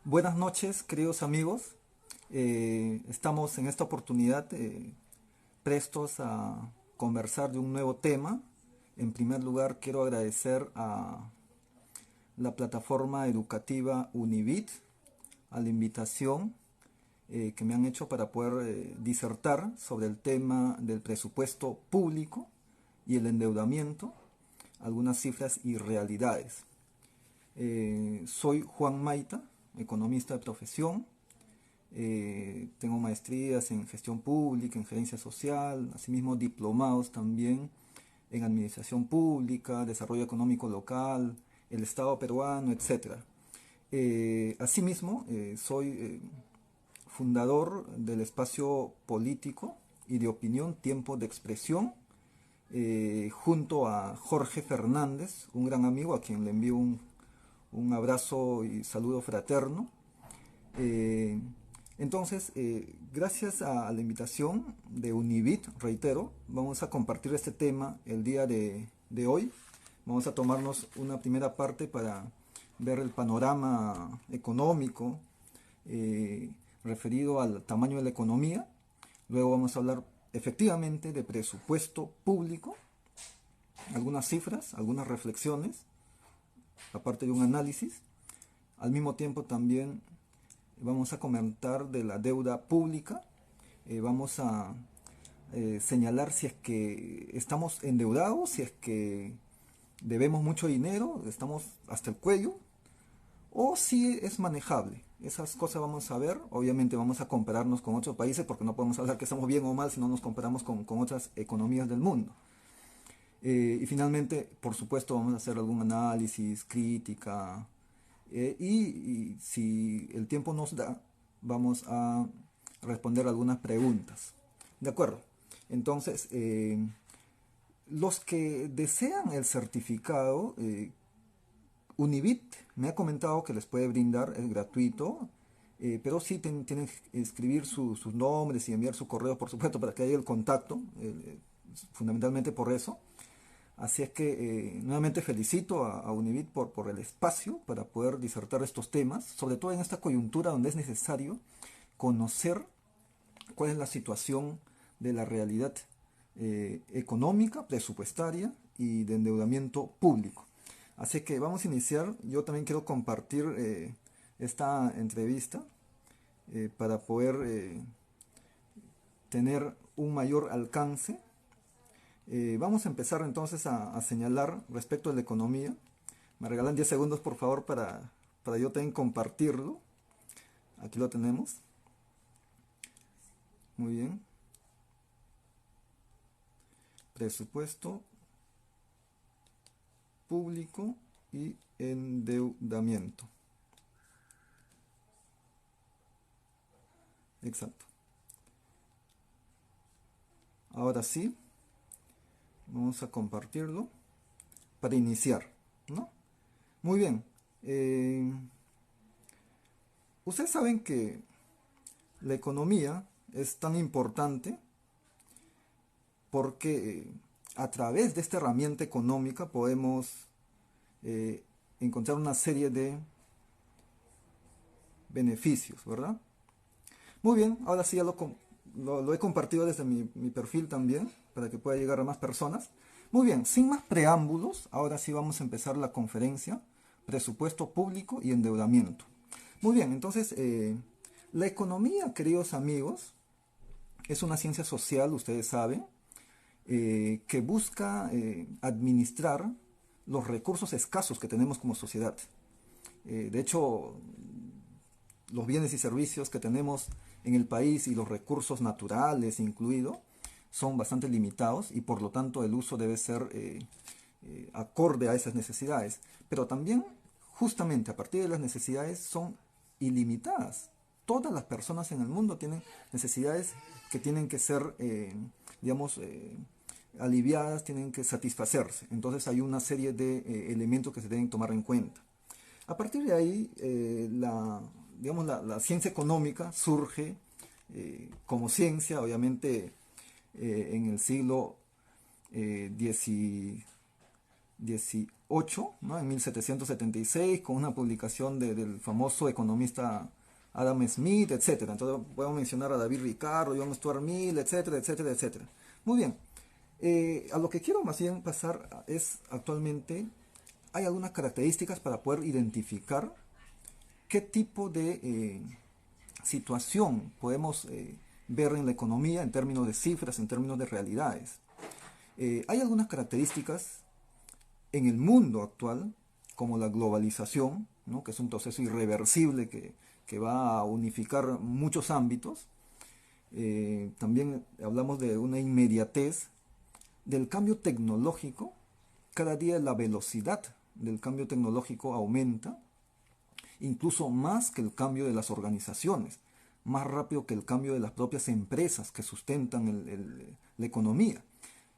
Buenas noches, queridos amigos. Estamos en esta oportunidad prestos a conversar de un nuevo tema. En primer lugar, quiero agradecer a la plataforma educativa Univit, a la invitación que me han hecho para poder disertar sobre el tema del presupuesto público y el endeudamiento, algunas cifras y realidades. Soy Juan Maita, economista de profesión. Tengo maestrías en gestión pública, en gerencia social, asimismo diplomados también en administración pública, desarrollo económico local, el Estado peruano, etc. Asimismo, soy fundador del espacio político y de opinión Tiempo de Expresión, junto a Jorge Fernández, un gran amigo a quien le envío un abrazo y saludo fraterno. Eh, Gracias a la invitación de Univit, reitero, vamos a compartir este tema el día de hoy. Vamos a tomarnos una primera parte para ver el panorama económico eh, referido al tamaño de la economía. Luego vamos a hablar efectivamente de presupuesto público, algunas cifras, algunas reflexiones, aparte de un análisis. Al mismo tiempo también vamos a comentar de la deuda pública. Vamos a señalar si es que estamos endeudados, si es que debemos mucho dinero, estamos hasta el cuello, o si es manejable. Esas cosas vamos a ver. Obviamente vamos a compararnos con otros países porque no podemos hablar que estamos bien o mal si no nos comparamos con otras economías del mundo. Y finalmente, por supuesto, vamos a hacer algún análisis, crítica, y si el tiempo nos da, vamos a responder algunas preguntas. ¿De acuerdo? Entonces, los que desean el certificado, Univit me ha comentado que les puede brindar, es gratuito, pero sí tienen que escribir sus nombres y enviar su correo, por supuesto, para que haya el contacto, fundamentalmente por eso. Así es que nuevamente felicito a Univit por el espacio para poder disertar estos temas, sobre todo en esta coyuntura donde es necesario conocer cuál es la situación de la realidad económica, presupuestaria y de endeudamiento público. Así que vamos a iniciar. Yo también quiero compartir esta entrevista para poder tener un mayor alcance. Vamos a empezar entonces a señalar respecto a la economía. Me regalan 10 segundos por favor para yo también compartirlo. Aquí lo tenemos. Muy bien. Presupuesto público y endeudamiento. Exacto. Ahora sí, vamos a compartirlo para iniciar, ¿no? Muy bien. Ustedes saben que la economía es tan importante porque a través de esta herramienta económica podemos encontrar una serie de beneficios, ¿verdad? Muy bien, ahora sí ya lo he compartido desde mi perfil también, para que pueda llegar a más personas. Muy bien, sin más preámbulos, ahora sí vamos a empezar la conferencia, presupuesto público y endeudamiento. Muy bien, entonces, la economía, queridos amigos, es una ciencia social, ustedes saben, que busca administrar los recursos escasos que tenemos como sociedad. De hecho, los bienes y servicios que tenemos en el país y los recursos naturales incluido son bastante limitados y por lo tanto el uso debe ser acorde a esas necesidades. Pero también justamente a partir de las necesidades son ilimitadas. Todas las personas en el mundo tienen necesidades que tienen que ser, digamos, aliviadas, tienen que satisfacerse. Entonces hay una serie de elementos que se deben tomar en cuenta. A partir de ahí, digamos, la ciencia económica surge como ciencia, obviamente, en el siglo XIX, XVIII, ¿no? En 1776, con una publicación del famoso economista Adam Smith, etcétera. Entonces podemos mencionar a David Ricardo, John Stuart Mill, etcétera, etcétera, etcétera. Muy bien. A lo que quiero más bien pasar es actualmente hay algunas características para poder identificar qué tipo de situación podemos ver en la economía en términos de cifras, en términos de realidades. Hay algunas características en el mundo actual, como la globalización, ¿no? Que es un proceso irreversible que va a unificar muchos ámbitos. También hablamos de una inmediatez del cambio tecnológico. Cada día la velocidad del cambio tecnológico aumenta, incluso más que el cambio de las organizaciones, más rápido que el cambio de las propias empresas que sustentan la economía.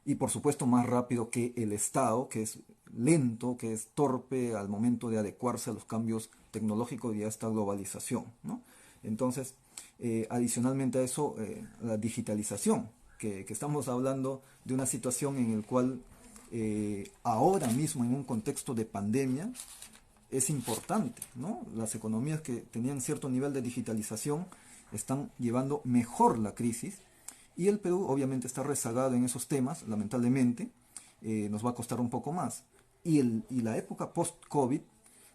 Y por supuesto más rápido que el Estado, que es lento, que es torpe al momento de adecuarse a los cambios tecnológicos y a esta globalización, ¿no? Entonces, adicionalmente a eso, la digitalización, que estamos hablando de una situación en la cual ahora mismo en un contexto de pandemia es importante, ¿no? Las economías que tenían cierto nivel de digitalización están llevando mejor la crisis y el Perú obviamente está rezagado en esos temas, lamentablemente, nos va a costar un poco más. Y la época post-COVID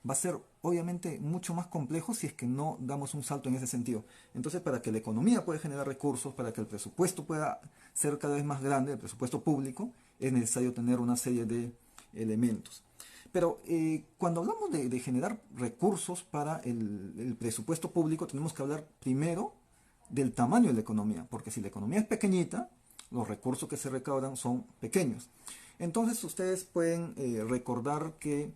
va a ser obviamente mucho más complejo si es que no damos un salto en ese sentido. Entonces, para que la economía pueda generar recursos, para que el presupuesto pueda ser cada vez más grande, el presupuesto público, es necesario tener una serie de elementos. Pero cuando hablamos de generar recursos para el presupuesto público, tenemos que hablar primero del tamaño de la economía, porque si la economía es pequeñita, los recursos que se recaudan son pequeños. Entonces ustedes pueden recordar que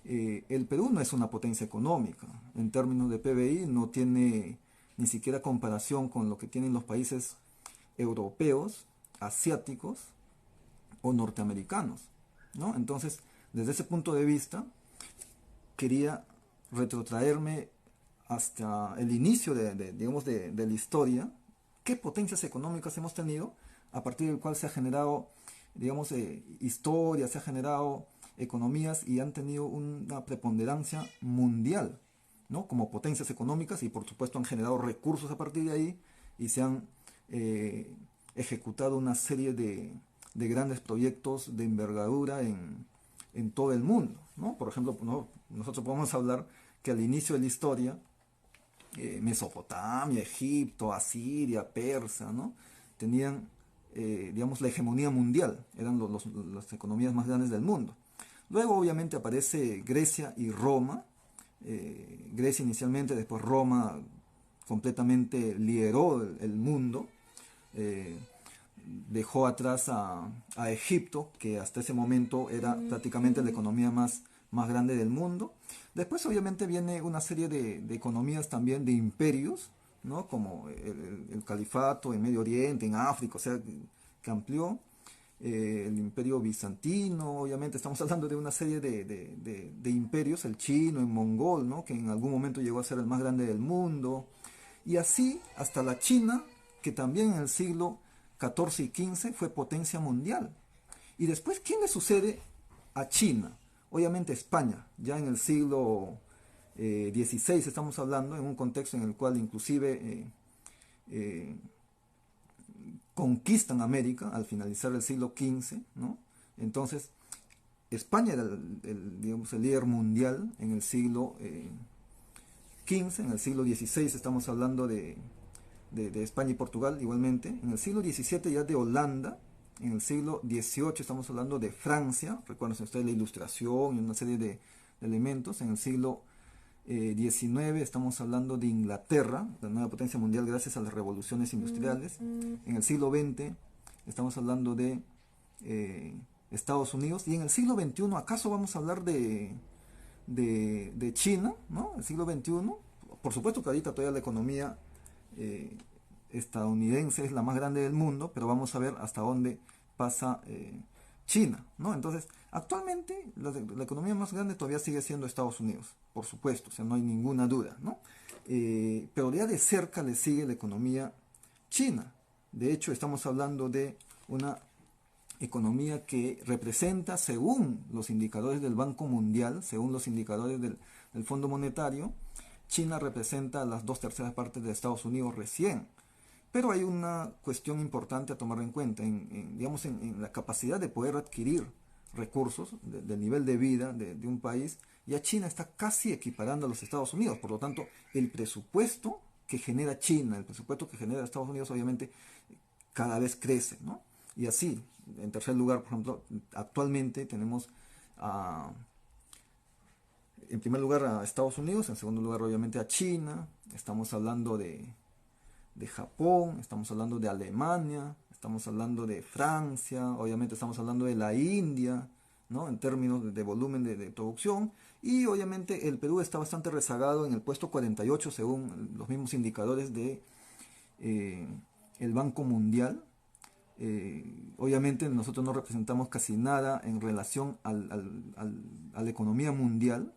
el Perú no es una potencia económica. En términos de PBI no tiene ni siquiera comparación con lo que tienen los países europeos, asiáticos o norteamericanos, ¿no? Entonces, desde ese punto de vista, quería retrotraerme hasta el inicio digamos, de la historia, qué potencias económicas hemos tenido, a partir del cual se ha generado, digamos, historia, se ha generado economías y han tenido una preponderancia mundial, ¿no? Como potencias económicas y por supuesto han generado recursos a partir de ahí y se han ejecutado una serie de grandes proyectos de envergadura en todo el mundo, ¿no? Por ejemplo, ¿no? Nosotros podemos hablar que al inicio de la historia, Mesopotamia, Egipto, Asiria, Persia, ¿no? Tenían, digamos, la hegemonía mundial, eran las economías más grandes del mundo. Luego, obviamente, aparece Grecia y Roma. Grecia inicialmente, después Roma completamente lideró el mundo. Dejó atrás a Egipto, que hasta ese momento era prácticamente la economía más grande del mundo. Después obviamente viene una serie de economías también de imperios, ¿no? Como el califato en Medio Oriente, en África, o sea, que amplió. El imperio bizantino, obviamente estamos hablando de una serie de imperios, el chino, el mongol, ¿no? Que en algún momento llegó a ser el más grande del mundo. Y así hasta la China, que también en el siglo XIV y XV fue potencia mundial. Y después, ¿quién le sucede a China? Obviamente España, ya en el siglo XVI estamos hablando, en un contexto en el cual inclusive conquistan América al finalizar el siglo XV, ¿no? Entonces, España era digamos, el líder mundial en el siglo XV, en el siglo XVI estamos hablando de España y Portugal igualmente, en el siglo XVII ya de Holanda, en el siglo XVIII estamos hablando de Francia, recuerden ustedes la Ilustración y una serie de elementos, en el siglo XIX estamos hablando de Inglaterra, la nueva potencia mundial gracias a las revoluciones industriales, en el siglo XX estamos hablando de Estados Unidos, y en el siglo XXI, ¿acaso vamos a hablar de China, ¿no? El siglo XXI, por supuesto que ahorita todavía la economía estadounidense es la más grande del mundo, pero vamos a ver hasta dónde pasa China, ¿no? Entonces, actualmente la economía más grande todavía sigue siendo Estados Unidos, por supuesto, o sea, no hay ninguna duda, ¿no? Pero ya de cerca le sigue la economía china. De hecho, estamos hablando de una economía que representa, según los indicadores del Banco Mundial, según los indicadores del Fondo Monetario, China representa las 2/3 partes de Estados Unidos recién. Pero hay una cuestión importante a tomar en cuenta, digamos, en la capacidad de poder adquirir recursos, del nivel de vida de un país. Ya China está casi equiparando a los Estados Unidos. Por lo tanto, el presupuesto que genera China, el presupuesto que genera Estados Unidos, obviamente cada vez crece, ¿no? Y así, en tercer lugar, por ejemplo, actualmente tenemos en primer lugar a Estados Unidos, en segundo lugar obviamente a China, estamos hablando de Japón, estamos hablando de Alemania, estamos hablando de Francia, obviamente estamos hablando de la India, ¿no? En términos de volumen de producción, y obviamente el Perú está bastante rezagado en el puesto 48 según los mismos indicadores de el Banco Mundial. Obviamente nosotros no representamos casi nada en relación a la economía mundial.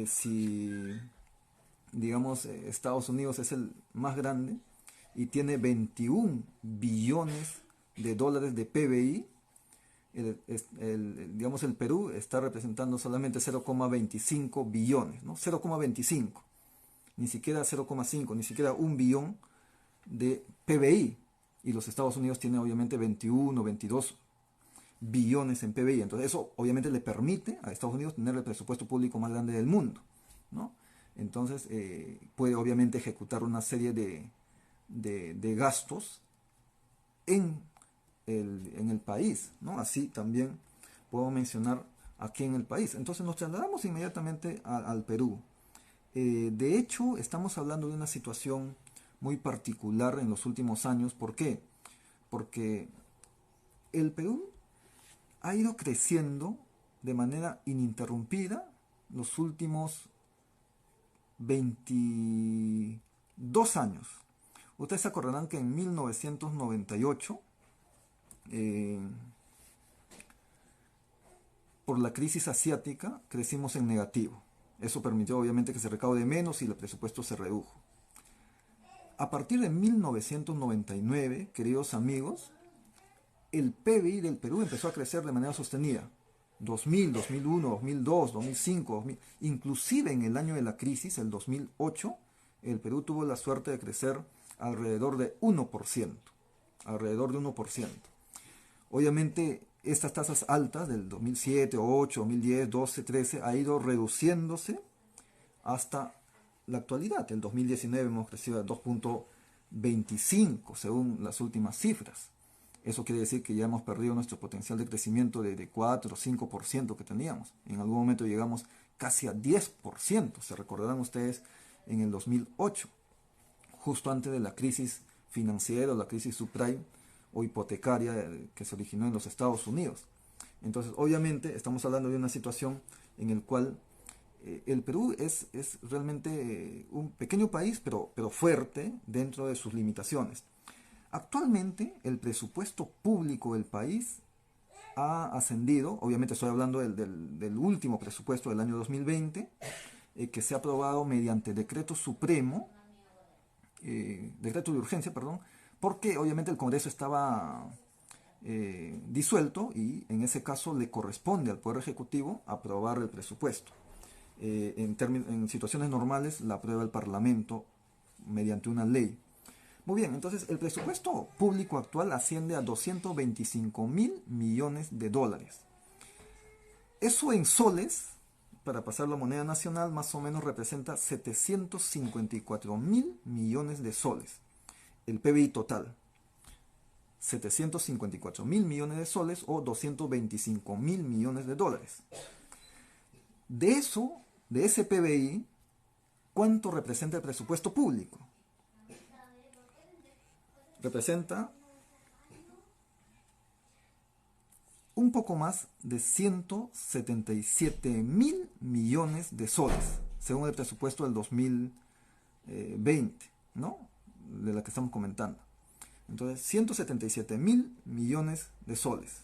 Si digamos Estados Unidos es el más grande y tiene 21 billones de dólares de PBI, digamos el Perú está representando solamente 0,25 billones, ¿no? 0,25, ni siquiera 0,5, ni siquiera un billón de PBI, y los Estados Unidos tienen obviamente 21, 22 billones en PBI. Entonces eso obviamente le permite a Estados Unidos tener el presupuesto público más grande del mundo, ¿no? Entonces puede obviamente ejecutar una serie de gastos en el país, ¿no? Así también puedo mencionar aquí en el país. Entonces nos trasladamos inmediatamente al Perú. De hecho, estamos hablando de una situación muy particular en los últimos años. ¿Por qué? Porque el Perú ha ido creciendo de manera ininterrumpida los últimos 22 años. Ustedes se acordarán que en 1998, por la crisis asiática, crecimos en negativo. Eso permitió obviamente que se recaude menos y el presupuesto se redujo. A partir de 1999, queridos amigos, el PBI del Perú empezó a crecer de manera sostenida. 2000, 2001, 2002, 2005, 2000, inclusive en el año de la crisis, el 2008, el Perú tuvo la suerte de crecer alrededor de 1%. Alrededor de 1%. Obviamente, estas tasas altas del 2007, 2008, 2010, 12, 13 ha ido reduciéndose hasta la actualidad. El 2019 hemos crecido a 2,25 según las últimas cifras. Eso quiere decir que ya hemos perdido nuestro potencial de crecimiento de 4 o 5% que teníamos. En algún momento llegamos casi a 10%, se recordarán ustedes, en el 2008, justo antes de la crisis financiera o la crisis subprime o hipotecaria que se originó en los Estados Unidos. Entonces, obviamente, estamos hablando de una situación en la cual el Perú es realmente un pequeño país, pero fuerte dentro de sus limitaciones. Actualmente, el presupuesto público del país ha ascendido, obviamente estoy hablando del último presupuesto del año 2020, que se ha aprobado mediante decreto supremo, decreto de urgencia, perdón, porque obviamente el Congreso estaba disuelto y en ese caso le corresponde al Poder Ejecutivo aprobar el presupuesto. En situaciones normales la aprueba el Parlamento mediante una ley. Muy bien, entonces el presupuesto público actual asciende a 225 mil millones de dólares. Eso en soles, para pasarlo a moneda nacional, más o menos representa 754 mil millones de soles. El PBI total, 754 mil millones de soles o 225 mil millones de dólares. De eso, de ese PBI, ¿cuánto representa el presupuesto público? Representa un poco más de 177 mil millones de soles, según el presupuesto del 2020, ¿no? De la que estamos comentando. Entonces, 177 mil millones de soles.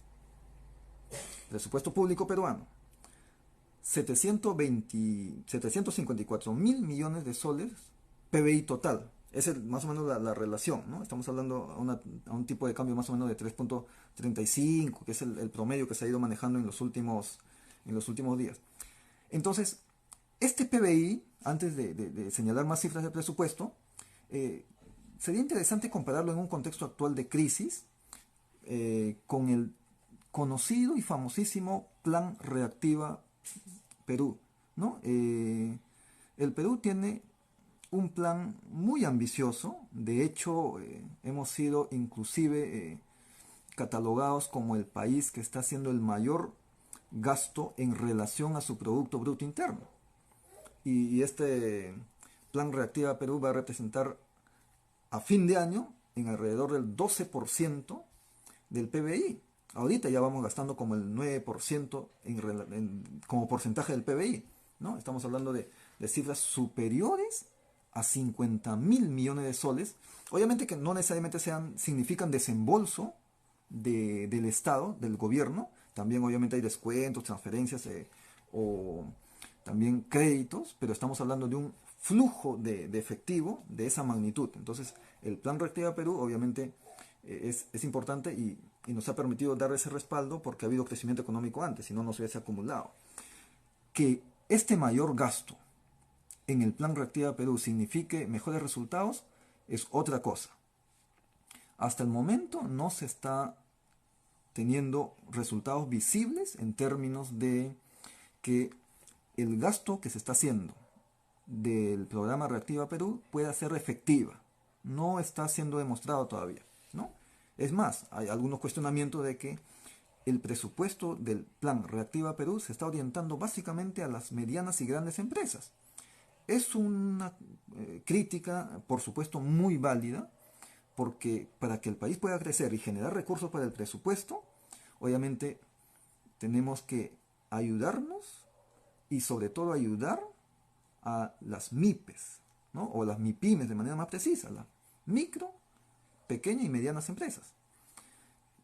Presupuesto público peruano. 754 mil millones de soles, PBI total. Más o menos la relación, ¿no? Estamos hablando a un tipo de cambio más o menos de 3,35, que es el promedio que se ha ido manejando en los últimos días. Entonces, este PBI, antes de señalar más cifras de presupuesto, eh, sería interesante compararlo en un contexto actual de crisis con el conocido y famosísimo Plan Reactiva Perú, ¿no? El Perú tiene un plan muy ambicioso. De hecho, hemos sido inclusive catalogados como el país que está haciendo el mayor gasto en relación a su Producto Bruto Interno. Y este plan Reactiva Perú va a representar a fin de año en alrededor del 12% del PBI. Ahorita ya vamos gastando como el 9% como porcentaje del PBI, ¿no? Estamos hablando de cifras superiores a 50.000 millones de soles. Obviamente que no necesariamente significan desembolso del Estado, del gobierno. También obviamente hay descuentos, transferencias o también créditos, pero estamos hablando de un flujo de efectivo de esa magnitud. Entonces, el Plan Reactiva Perú obviamente es importante y nos ha permitido dar ese respaldo porque ha habido crecimiento económico antes, si no nos hubiese acumulado. Que este mayor gasto en el Plan Reactiva Perú signifique mejores resultados es otra cosa. Hasta el momento no se está teniendo resultados visibles en términos de que el gasto que se está haciendo del programa Reactiva Perú pueda ser efectiva. No está siendo demostrado todavía, ¿no? Es más, hay algunos cuestionamientos de que el presupuesto del plan Reactiva Perú se está orientando básicamente a las medianas y grandes empresas. Es una crítica, por supuesto, muy válida, porque para que el país pueda crecer y generar recursos para el presupuesto, obviamente tenemos que ayudarnos y sobre todo ayudar a las MIPES, ¿no? O las MIPIMES de manera más precisa, las micro, pequeñas y medianas empresas.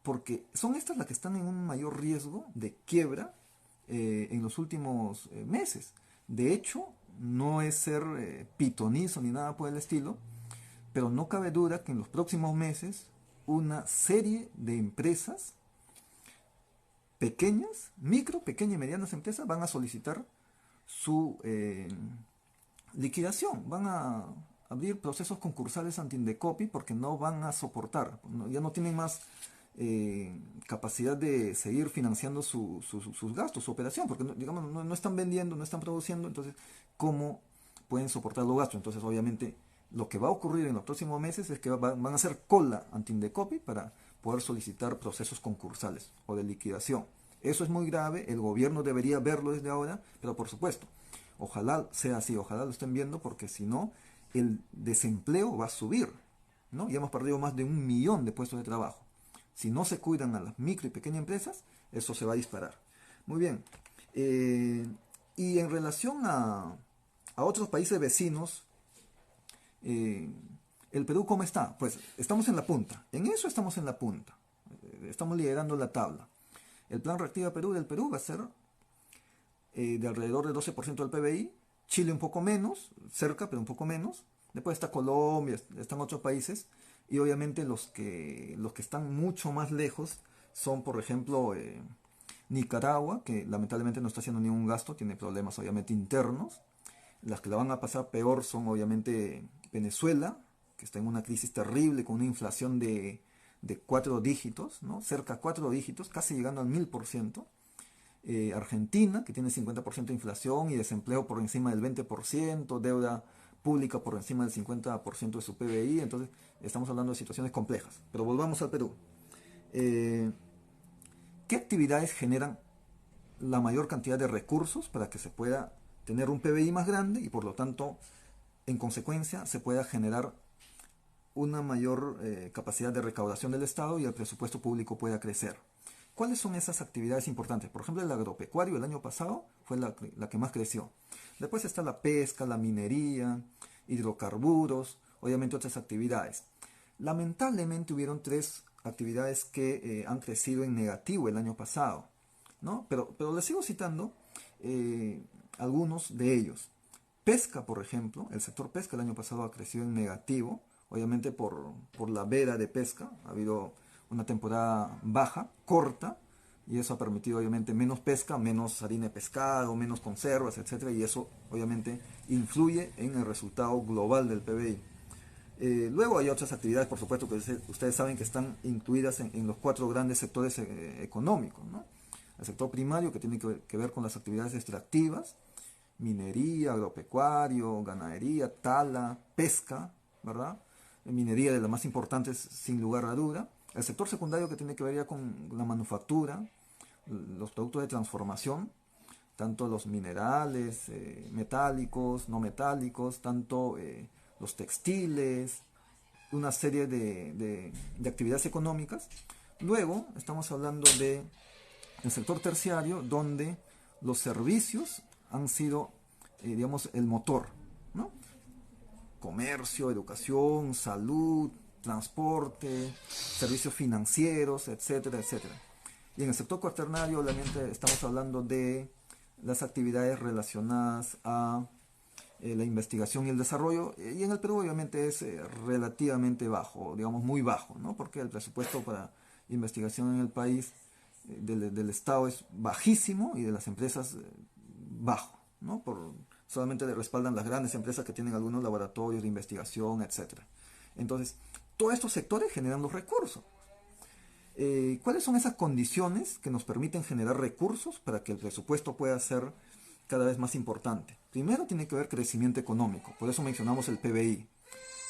Porque son estas las que están en un mayor riesgo de quiebra en los últimos meses. De hecho, no es ser pitonizo ni nada por el estilo, pero no cabe duda que en los próximos meses una serie de empresas pequeñas, micro, pequeñas y medianas empresas van a solicitar su liquidación, van a abrir procesos concursales ante Indecopi porque no van a soportar, ya no tienen más capacidad de seguir financiando sus gastos, su operación, porque digamos no están vendiendo, no están produciendo, entonces ¿cómo pueden soportar los gastos? Entonces obviamente lo que va a ocurrir en los próximos meses es que van a hacer cola ante Indecopi para poder solicitar procesos concursales o de liquidación. Eso es muy grave, el gobierno debería verlo desde ahora, pero por supuesto, ojalá sea así, ojalá lo estén viendo, porque si no, el desempleo va a subir, ¿no? Ya hemos perdido más de 1 millón de puestos de trabajo. Si no se cuidan a las micro y pequeñas empresas, eso se va a disparar. Muy bien. Y en relación a otros países vecinos, ¿el Perú cómo está? Pues estamos en la punta. En eso estamos en la punta. Estamos liderando la tabla. El plan Reactiva Perú del Perú va a ser de alrededor del 12% del PBI. Chile un poco menos, cerca, pero un poco menos. Después está Colombia, están otros países. Y obviamente los que están mucho más lejos son, por ejemplo, Nicaragua, que lamentablemente no está haciendo ningún gasto, tiene problemas obviamente internos. Las que la van a pasar peor son obviamente Venezuela, que está en una crisis terrible con una inflación de 4 dígitos, ¿no? Cerca a 4 dígitos, casi llegando al 1000%. Argentina, que tiene 50% de inflación y desempleo por encima del 20%, deuda pública por encima del 50% de su PBI, entonces estamos hablando de situaciones complejas. Pero volvamos al Perú. ¿Qué actividades generan la mayor cantidad de recursos para que se pueda tener un PBI más grande y por lo tanto, en consecuencia, se pueda generar una mayor capacidad de recaudación del Estado y el presupuesto público pueda crecer? ¿Cuáles son esas actividades importantes? Por ejemplo, el agropecuario el año pasado fue la que más creció. Después está la pesca, la minería, hidrocarburos, obviamente otras actividades. Lamentablemente hubieron 3 actividades que han crecido en negativo el año pasado, ¿no? Pero les sigo citando algunos de ellos. Pesca, por ejemplo, el sector pesca el año pasado ha crecido en negativo, obviamente por la veda de pesca. Ha habido una temporada baja, corta, y eso ha permitido obviamente menos pesca, menos harina de pescado, menos conservas, etcétera, y eso obviamente influye en el resultado global del PBI. Luego hay otras actividades, por supuesto, que ustedes saben que están incluidas en los cuatro grandes sectores económicos, ¿no? El sector primario, que tiene que ver con las actividades extractivas, minería, agropecuario, ganadería, tala, pesca, ¿verdad? Minería de las más importantes, sin lugar a duda. El sector secundario, que tiene que ver ya con la manufactura, los productos de transformación, tanto los minerales, metálicos, no metálicos, tanto los textiles, una serie de actividades económicas. Luego estamos hablando de el sector terciario, donde los servicios han sido, digamos, el motor, ¿no? Comercio, educación, salud, transporte, servicios financieros, etcétera, etcétera. Y en el sector cuaternario, obviamente, estamos hablando de las actividades relacionadas a la investigación y el desarrollo, y en el Perú obviamente es relativamente bajo, digamos muy bajo, ¿no? Porque el presupuesto para investigación en el país del Estado es bajísimo y de las empresas bajo, ¿no? Solamente le respaldan las grandes empresas que tienen algunos laboratorios de investigación, etcétera. Entonces, todos estos sectores generan los recursos. ¿Cuáles son esas condiciones que nos permiten generar recursos para que el presupuesto pueda ser cada vez más importante? Primero tiene que haber crecimiento económico, por eso mencionamos el PBI.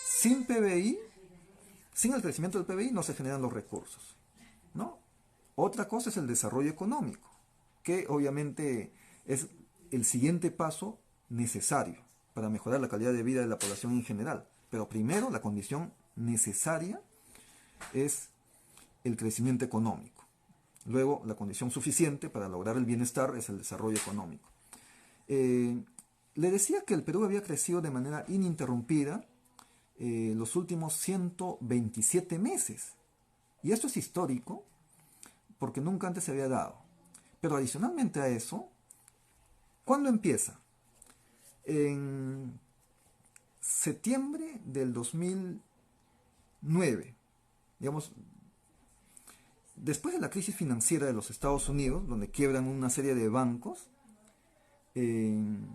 Sin PBI, sin el crecimiento del PBI no se generan los recursos, ¿no? Otra cosa es el desarrollo económico, que obviamente es el siguiente paso necesario para mejorar la calidad de vida de la población en general. Pero primero la condición necesaria es el crecimiento económico. Luego, la condición suficiente para lograr el bienestar es el desarrollo económico. Le decía que el Perú había crecido de manera ininterrumpida los últimos 127 meses. Y esto es histórico porque nunca antes se había dado. Pero adicionalmente a eso, ¿cuándo empieza? En septiembre del 2009, digamos, después de la crisis financiera de los Estados Unidos, donde quiebran una serie de bancos, el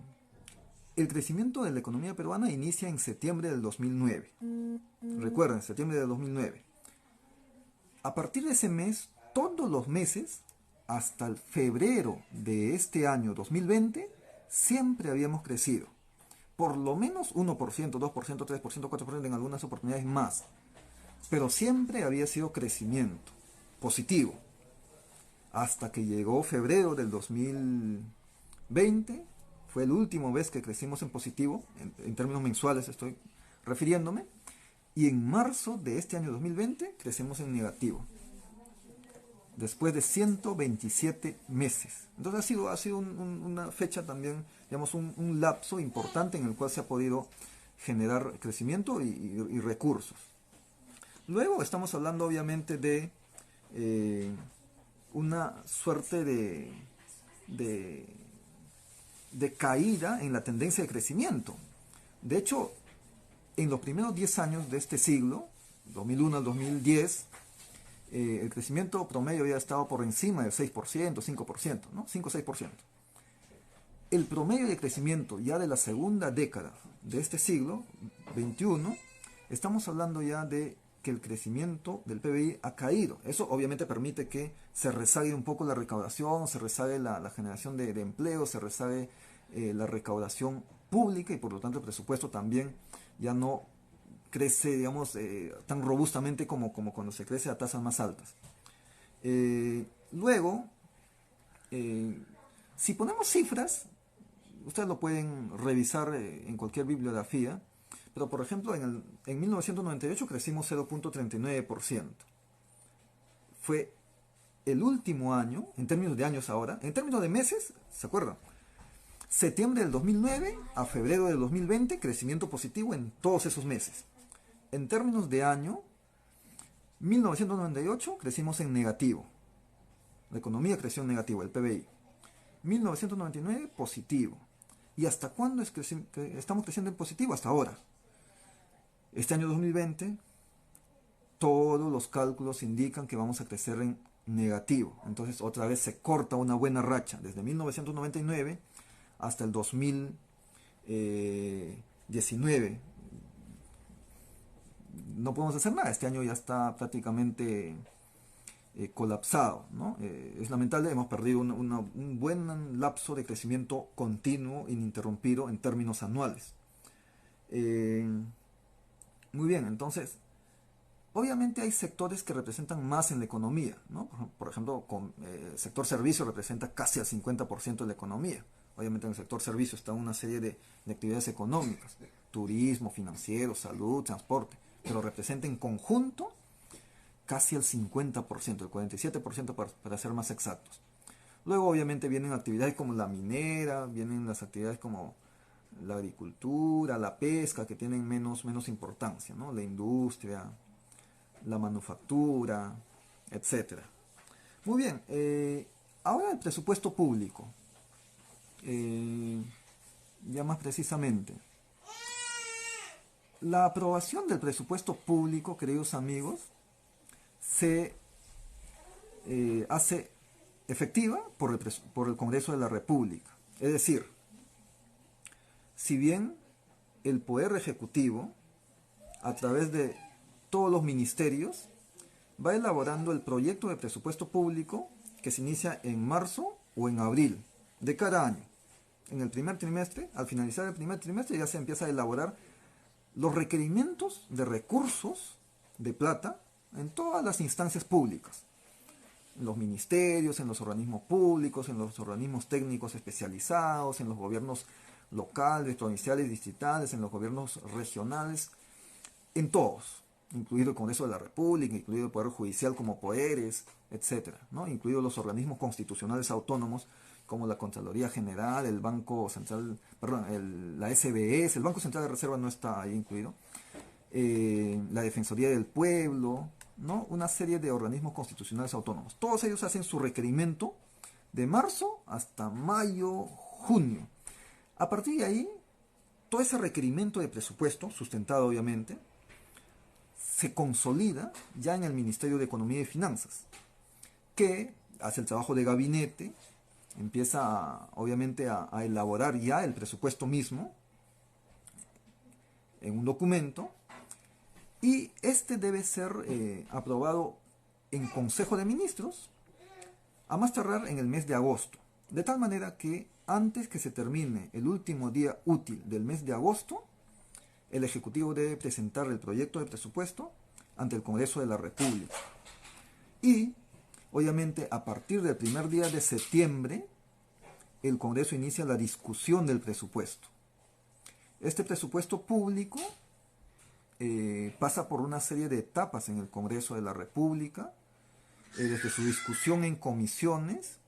crecimiento de la economía peruana inicia en septiembre del 2009. Recuerden, septiembre del 2009. A partir de ese mes, todos los meses, hasta el febrero de este año 2020, siempre habíamos crecido. Por lo menos 1%, 2%, 3%, 4%, en algunas oportunidades más. Pero siempre había sido crecimiento positivo. Hasta que llegó febrero del 2020, fue la última vez que crecimos en positivo, en términos mensuales estoy refiriéndome, y en marzo de este año 2020 crecemos en negativo, después de 127 meses. Entonces ha sido una fecha también, digamos, un lapso importante en el cual se ha podido generar crecimiento y recursos. Luego estamos hablando obviamente de una suerte de caída en la tendencia de crecimiento. De hecho, en los primeros 10 años de este siglo, 2001 al 2010, el crecimiento promedio había estado por encima del 6%, 5%, ¿no? 5-6%. El promedio de crecimiento ya de la segunda década de este siglo, 21, estamos hablando ya de que el crecimiento del PBI ha caído. Eso obviamente permite que se rezague un poco la recaudación, se rezague la generación de empleo, se rezague la recaudación pública y por lo tanto el presupuesto también ya no crece, digamos, tan robustamente como cuando se crece a tasas más altas. Luego, si ponemos cifras, ustedes lo pueden revisar en cualquier bibliografía, pero por ejemplo en 1998 crecimos 0.39%. Fue el último año, en términos de años ahora, en términos de meses, ¿se acuerdan? Septiembre del 2009 a febrero del 2020, crecimiento positivo en todos esos meses. En términos de año, 1998 crecimos en negativo. La economía creció en negativo, el PBI. 1999 positivo. ¿Y hasta cuándo es que estamos creciendo en positivo? Hasta ahora. Este año 2020, todos los cálculos indican que vamos a crecer en negativo. Entonces otra vez se corta una buena racha desde 1999 hasta el 2019. No podemos hacer nada. Este año ya está prácticamente colapsado, ¿no? Es lamentable, hemos perdido un buen lapso de crecimiento continuo, ininterrumpido en términos anuales. Muy bien, entonces, obviamente hay sectores que representan más en la economía, ¿no? Por ejemplo, el sector servicio representa casi el 50% de la economía. Obviamente en el sector servicio está una serie de actividades económicas, turismo, financiero, salud, transporte, pero representa en conjunto casi el 50%, el 47% para ser más exactos. Luego obviamente vienen actividades como la minera, vienen las actividades como la agricultura, la pesca, que tienen menos importancia, ¿no? La industria, la manufactura, etcétera. Muy bien, ahora el presupuesto público. Ya más precisamente, la aprobación del presupuesto público, queridos amigos, se hace efectiva por el Congreso de la República. Es decir, si bien el Poder Ejecutivo, a través de todos los ministerios, va elaborando el proyecto de presupuesto público que se inicia en marzo o en abril de cada año. En el primer trimestre, al finalizar el primer trimestre, ya se empieza a elaborar los requerimientos de recursos de plata en todas las instancias públicas, en los ministerios, en los organismos públicos, en los organismos técnicos especializados, en los gobiernos locales, provinciales, distritales, en los gobiernos regionales, en todos, incluido el Congreso de la República, incluido el Poder Judicial como poderes, etcétera, ¿no? Incluidos los organismos constitucionales autónomos como la Contraloría General, el Banco Central, perdón, la SBS, el Banco Central de Reserva no está ahí incluido, la Defensoría del Pueblo, ¿no? Una serie de organismos constitucionales autónomos. Todos ellos hacen su requerimiento de marzo hasta mayo, junio. A partir de ahí, todo ese requerimiento de presupuesto, sustentado obviamente, se consolida ya en el Ministerio de Economía y Finanzas, que hace el trabajo de gabinete, empieza obviamente a elaborar ya el presupuesto mismo en un documento, y este debe ser aprobado en Consejo de Ministros a más tardar en el mes de agosto, de tal manera que antes que se termine el último día útil del mes de agosto, el Ejecutivo debe presentar el proyecto de presupuesto ante el Congreso de la República. Y, obviamente, a partir del primer día de septiembre, el Congreso inicia la discusión del presupuesto. Este presupuesto público pasa por una serie de etapas en el Congreso de la República, desde su discusión en comisiones,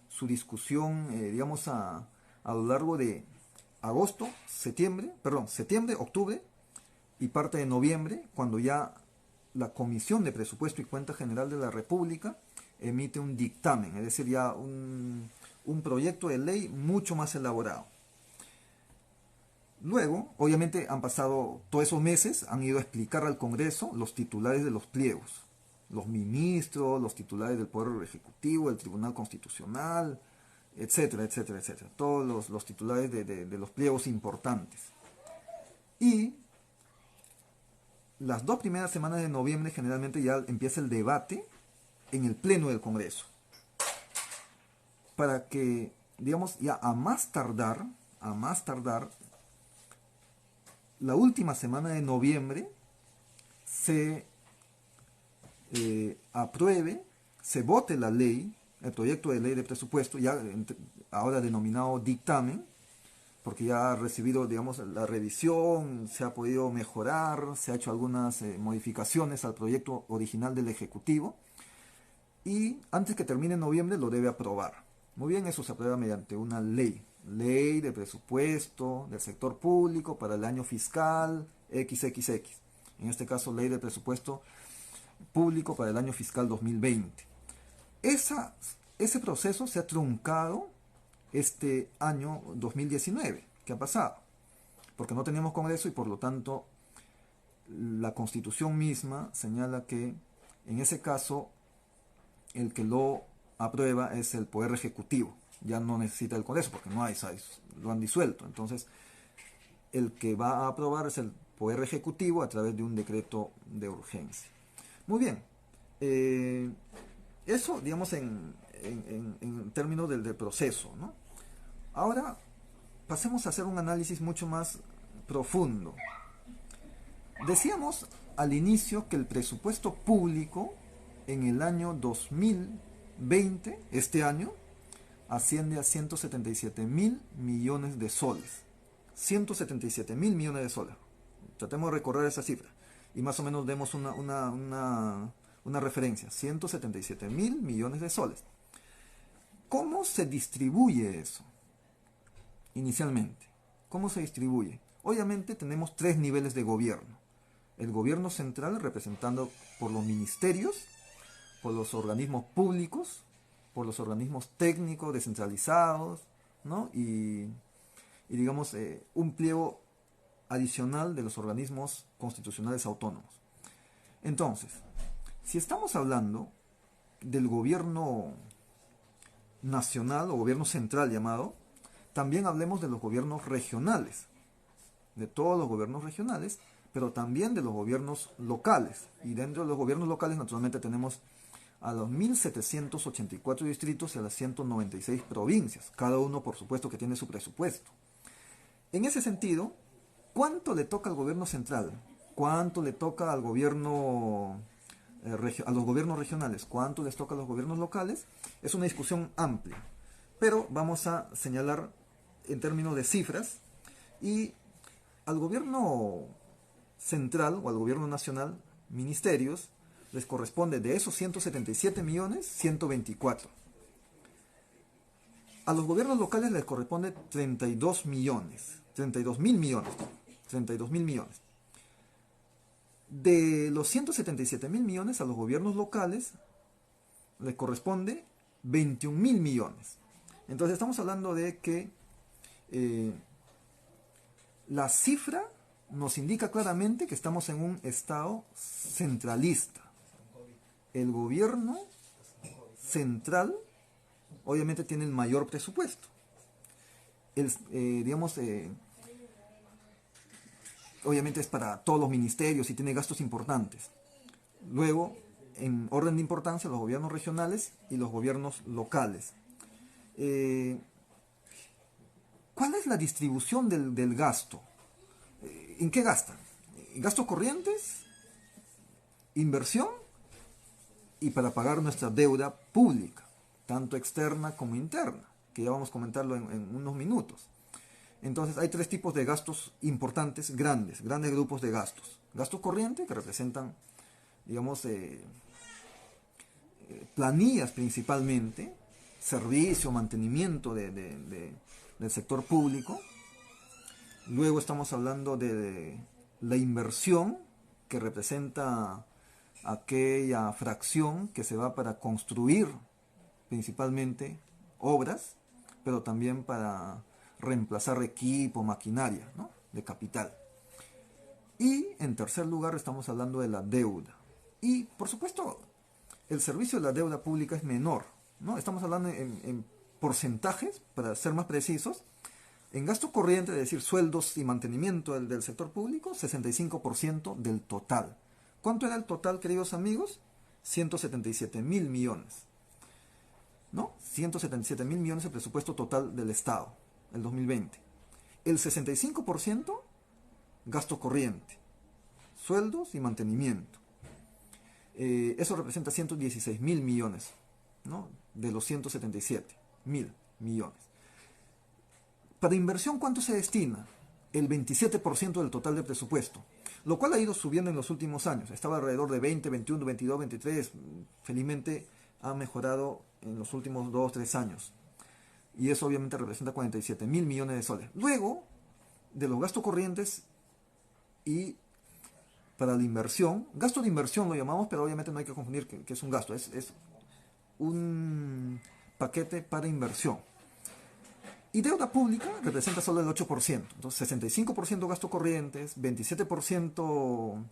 su discusión, digamos, a lo largo de septiembre, octubre y parte de noviembre, cuando ya la Comisión de Presupuesto y Cuenta General de la República emite un dictamen, es decir, ya un proyecto de ley mucho más elaborado. Luego, obviamente, han pasado todos esos meses, han ido a explicar al Congreso los titulares de los pliegos, los ministros, los titulares del Poder Ejecutivo, del Tribunal Constitucional, etcétera, etcétera, etcétera. Todos los titulares de los pliegos importantes. Y las 2 primeras semanas de noviembre generalmente ya empieza el debate en el Pleno del Congreso. Para que, digamos, ya a más tardar, la última semana de noviembre se apruebe, se vote la ley, el proyecto de ley de presupuesto, ya ahora denominado dictamen, porque ya ha recibido, digamos, la revisión, se ha podido mejorar, se ha hecho algunas modificaciones al proyecto original del Ejecutivo, y antes que termine noviembre lo debe aprobar. Muy bien, eso se aprueba mediante una ley de presupuesto del sector público para el año fiscal XXX, en este caso ley de presupuesto público para el año fiscal 2020. Ese proceso se ha truncado este año 2019. ¿Qué ha pasado? Porque no tenemos Congreso y por lo tanto la Constitución misma señala que en ese caso el que lo aprueba es el Poder Ejecutivo. Ya no necesita el Congreso porque no hay, lo han disuelto. Entonces el que va a aprobar es el Poder Ejecutivo a través de un decreto de urgencia. Muy bien. Eso, digamos, en términos del proceso, ¿no? Ahora pasemos a hacer un análisis mucho más profundo. Decíamos al inicio que el presupuesto público en el año 2020, este año, asciende a 177 mil millones de soles. 177 mil millones de soles. Tratemos de recorrer esa cifra y más o menos demos una referencia. 177 mil millones de soles. ¿Cómo se distribuye eso? Inicialmente, ¿cómo se distribuye? Obviamente tenemos tres niveles de gobierno. El gobierno central, representado por los ministerios, por los organismos públicos, por los organismos técnicos descentralizados, ¿no? Y digamos, un pliego adicional de los organismos constitucionales autónomos. Entonces, si estamos hablando del gobierno nacional o gobierno central llamado, también hablemos de los gobiernos regionales, de todos los gobiernos regionales, pero también de los gobiernos locales. Y dentro de los gobiernos locales naturalmente tenemos a los 1.784 distritos y a las 196 provincias, cada uno por supuesto que tiene su presupuesto. En ese sentido, ¿cuánto le toca al gobierno central? ¿Cuánto le toca al gobierno, a los gobiernos regionales? ¿Cuánto les toca a los gobiernos locales? Es una discusión amplia, pero vamos a señalar en términos de cifras. Y al gobierno central o al gobierno nacional, ministerios, les corresponde de esos 177 millones, 124. A los gobiernos locales les corresponde 32 millones, 32 mil millones, 32 mil millones. De los 177 mil millones a los gobiernos locales les corresponde 21 mil millones. Entonces estamos hablando de que la cifra nos indica claramente que estamos en un estado centralista. El gobierno central obviamente tiene el mayor presupuesto. Obviamente es para todos los ministerios y tiene gastos importantes. Luego, en orden de importancia, los gobiernos regionales y los gobiernos locales. ¿Cuál es la distribución del gasto? ¿En qué gastan? ¿Gastos corrientes? ¿Inversión? Y para pagar nuestra deuda pública, tanto externa como interna, que ya vamos a comentarlo en unos minutos. Entonces hay tres tipos de gastos importantes, grandes grupos de gastos. Gastos corrientes, que representan, digamos, planillas principalmente, servicio, mantenimiento del sector público. Luego estamos hablando de la inversión, que representa aquella fracción que se va para construir principalmente obras, pero también para reemplazar equipo, maquinaria, ¿no?, de capital. Y en tercer lugar estamos hablando de la deuda. Y por supuesto el servicio de la deuda pública es menor, ¿no? Estamos hablando en porcentajes, para ser más precisos. En gasto corriente, es decir, sueldos y mantenimiento del sector público, 65% del total. ¿Cuánto era el total, queridos amigos? 177 mil millones. ¿No? 177 mil millones el presupuesto total del Estado, el 2020. El 65% gasto corriente, sueldos y mantenimiento. Eso representa 116 mil millones, ¿no?, de los 177 mil millones. Para inversión, ¿cuánto se destina? El 27% del total del presupuesto, lo cual ha ido subiendo en los últimos años. Estaba alrededor de 20, 21, 22, 23. Felizmente ha mejorado en los últimos 2, 3 años. Y eso obviamente representa 47 mil millones de soles. Luego, de los gastos corrientes y para la inversión, gasto de inversión lo llamamos, pero obviamente no hay que confundir que es un gasto, es un paquete para inversión. Y deuda pública representa solo el 8%. Entonces, 65% gasto corrientes, 27%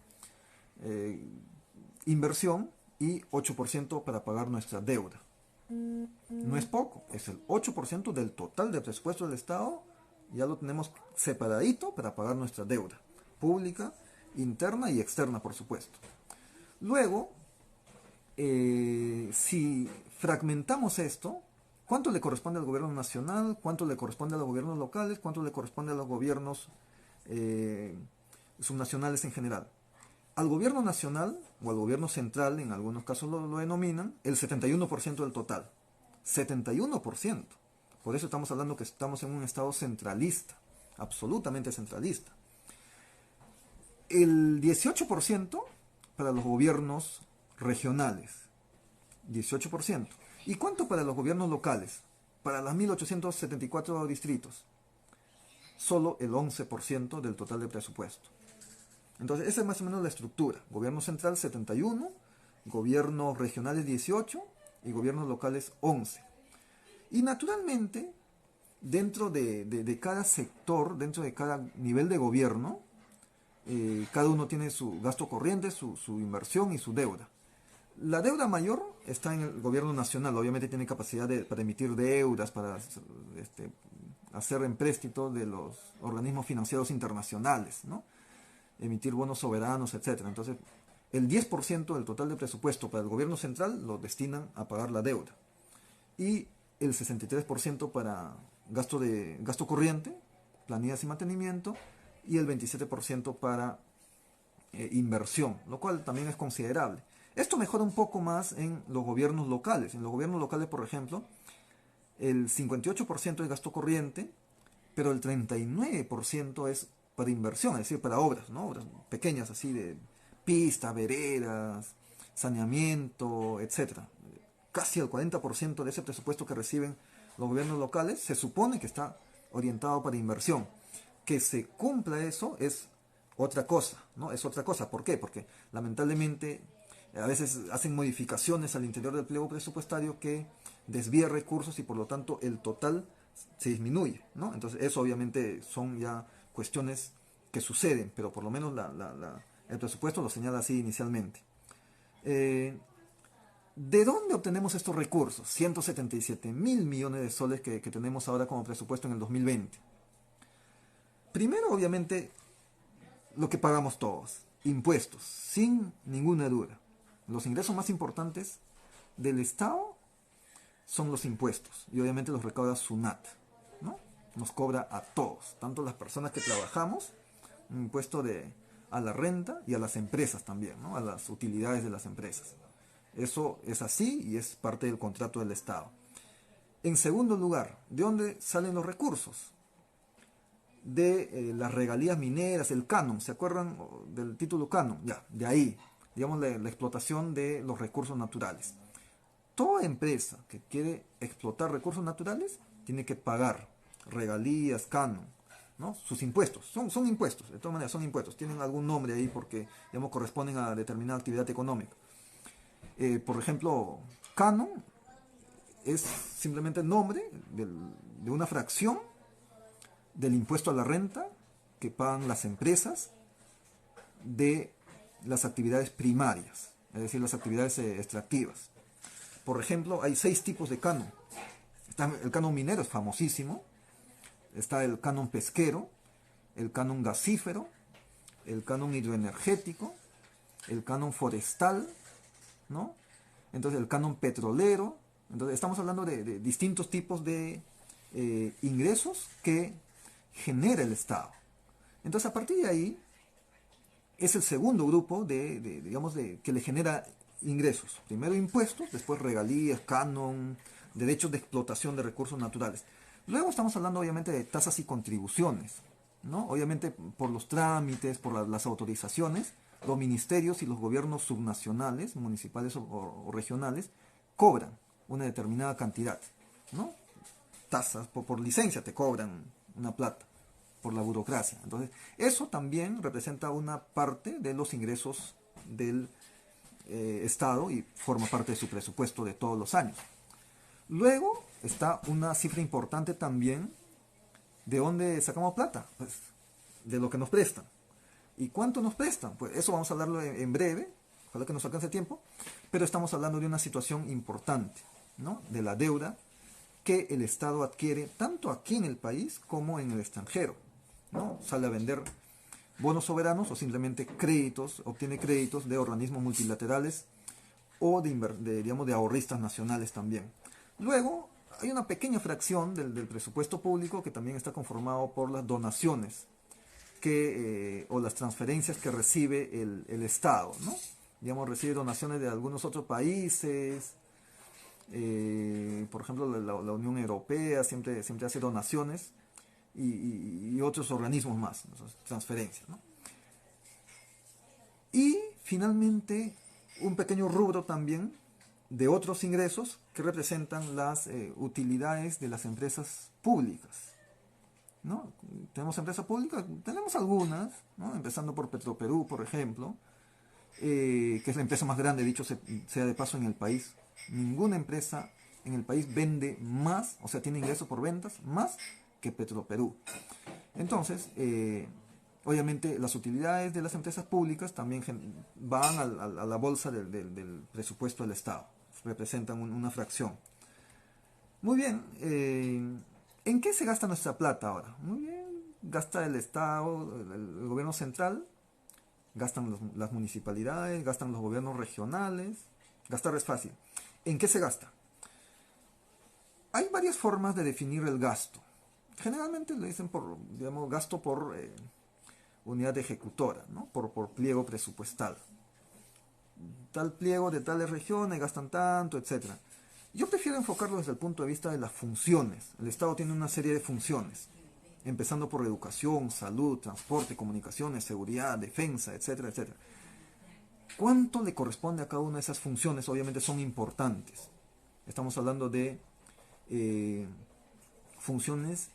inversión y 8% para pagar nuestra deuda. No es poco, es el 8% del total del presupuesto del Estado. Ya lo tenemos separadito para pagar nuestra deuda pública, interna y externa, por supuesto. Luego, si fragmentamos esto, ¿cuánto le corresponde al gobierno nacional? ¿Cuánto le corresponde a los gobiernos locales? ¿Cuánto le corresponde a los gobiernos subnacionales en general? Al gobierno nacional o al gobierno central, en algunos casos lo denominan, el 71% del total. 71%. Por eso estamos hablando que estamos en un estado centralista, absolutamente centralista. El 18% para los gobiernos regionales. 18%. ¿Y cuánto para los gobiernos locales? Para las 1874 distritos. Solo el 11% del total del presupuesto. Entonces, esa es más o menos la estructura. Gobierno central 71, gobiernos regionales 18 y gobiernos locales 11. Y naturalmente, dentro de cada sector, dentro de cada nivel de gobierno, cada uno tiene su gasto corriente, su inversión y su deuda. La deuda mayor está en el gobierno nacional. Obviamente tiene capacidad para emitir deudas, para hacer empréstitos de los organismos financieros internacionales, ¿no? Emitir bonos soberanos, etc. Entonces, el 10% del total de presupuesto para el gobierno central lo destinan a pagar la deuda. Y el 63% para gasto corriente, planillas y mantenimiento, y el 27% para inversión, lo cual también es considerable. Esto mejora un poco más en los gobiernos locales. En los gobiernos locales, por ejemplo, el 58% es gasto corriente, pero el 39% es para inversión, es decir, para obras, ¿no? Obras pequeñas así de pistas, veredas, saneamiento, etc. Casi el 40% de ese presupuesto que reciben los gobiernos locales se supone que está orientado para inversión. Que se cumpla eso es otra cosa, ¿no? Es otra cosa. ¿Por qué? Porque lamentablemente a veces hacen modificaciones al interior del pliego presupuestario que desvía recursos y por lo tanto el total se disminuye, ¿no? Entonces eso obviamente son ya cuestiones que suceden, pero por lo menos el presupuesto lo señala así inicialmente. ¿De dónde obtenemos estos recursos? 177.000 millones de soles que tenemos ahora como presupuesto en el 2020. Primero, obviamente, lo que pagamos todos, impuestos, sin ninguna duda. Los ingresos más importantes del Estado son los impuestos, y obviamente los recauda SUNAT, ¿no? Nos cobra a todos, tanto las personas que trabajamos, un impuesto a la renta, y a las empresas también, ¿no? A las utilidades de las empresas. Eso es así y es parte del contrato del Estado. En segundo lugar, ¿de dónde salen los recursos? De las regalías mineras, el canon, ¿se acuerdan del título canon? Ya, de ahí, digamos, la explotación de los recursos naturales. Toda empresa que quiere explotar recursos naturales tiene que pagar regalías, canon, ¿no? Sus impuestos, son impuestos, de todas maneras son impuestos, tienen algún nombre ahí porque, digamos, corresponden a determinada actividad económica. Por ejemplo, canon es simplemente el nombre de una fracción del impuesto a la renta que pagan las empresas de las actividades primarias, es decir, las actividades extractivas. Por ejemplo, hay 6 tipos de canon. Está el canon minero, es famosísimo. Está el canon pesquero, el canon gasífero, el canon hidroenergético, el canon forestal, ¿no? Entonces el canon petrolero. Entonces estamos hablando de distintos tipos de ingresos que genera el Estado. Entonces a partir de ahí es el segundo grupo que le genera ingresos. Primero impuestos, después regalías, canon, derechos de explotación de recursos naturales. Luego estamos hablando obviamente de tasas y contribuciones, ¿no? Obviamente por los trámites, por las autorizaciones, los ministerios y los gobiernos subnacionales, municipales o regionales, cobran una determinada cantidad, ¿no? Tasas, por licencia te cobran una plata, por la burocracia. Entonces, eso también representa una parte de los ingresos del Estado y forma parte de su presupuesto de todos los años. Luego está una cifra importante también ¿De dónde sacamos plata? Pues de lo que nos prestan. ¿Y cuánto nos prestan? Pues eso vamos a hablarlo en breve, ojalá que nos alcance tiempo, pero estamos hablando de una situación importante, ¿no? De la deuda que el Estado adquiere tanto aquí en el país como en el extranjero, ¿no? Sale a vender bonos soberanos o simplemente créditos, obtiene créditos de organismos multilaterales o digamos, de ahorristas nacionales también. Luego, hay una pequeña fracción del presupuesto público que también está conformado por las donaciones o las transferencias que recibe el Estado, ¿no? Digamos, recibe donaciones de algunos otros países, por ejemplo, la Unión Europea siempre hace donaciones y otros organismos más, transferencias, ¿no? Y finalmente, un pequeño rubro también de otros ingresos que representan las utilidades de las empresas públicas, ¿no? ¿Tenemos empresas públicas? Tenemos algunas, ¿no? Empezando por Petroperú, por ejemplo, que es la empresa más grande, dicho sea de paso, en el país. Ninguna empresa en el país vende más, o sea, tiene ingresos por ventas más que Petroperú. Entonces, obviamente las utilidades de las empresas públicas también van a la bolsa del presupuesto del Estado, representan una fracción. Muy bien, ¿en qué se gasta nuestra plata ahora? Muy bien, gasta el Estado, el gobierno central, gastan las municipalidades, gastan los gobiernos regionales. Gastar es fácil. ¿En qué se gasta? Hay varias formas de definir el gasto. Generalmente le dicen por, digamos, gasto por unidad ejecutora, ¿no? Por pliego presupuestal. Tal pliego de tales regiones gastan tanto, etcétera. Yo prefiero enfocarlo desde el punto de vista de las funciones. El Estado tiene una serie de funciones, empezando por educación, salud, transporte, comunicaciones, seguridad, defensa, etcétera, etcétera. ¿Cuánto le corresponde a cada una de esas funciones? Obviamente son importantes. Estamos hablando de funciones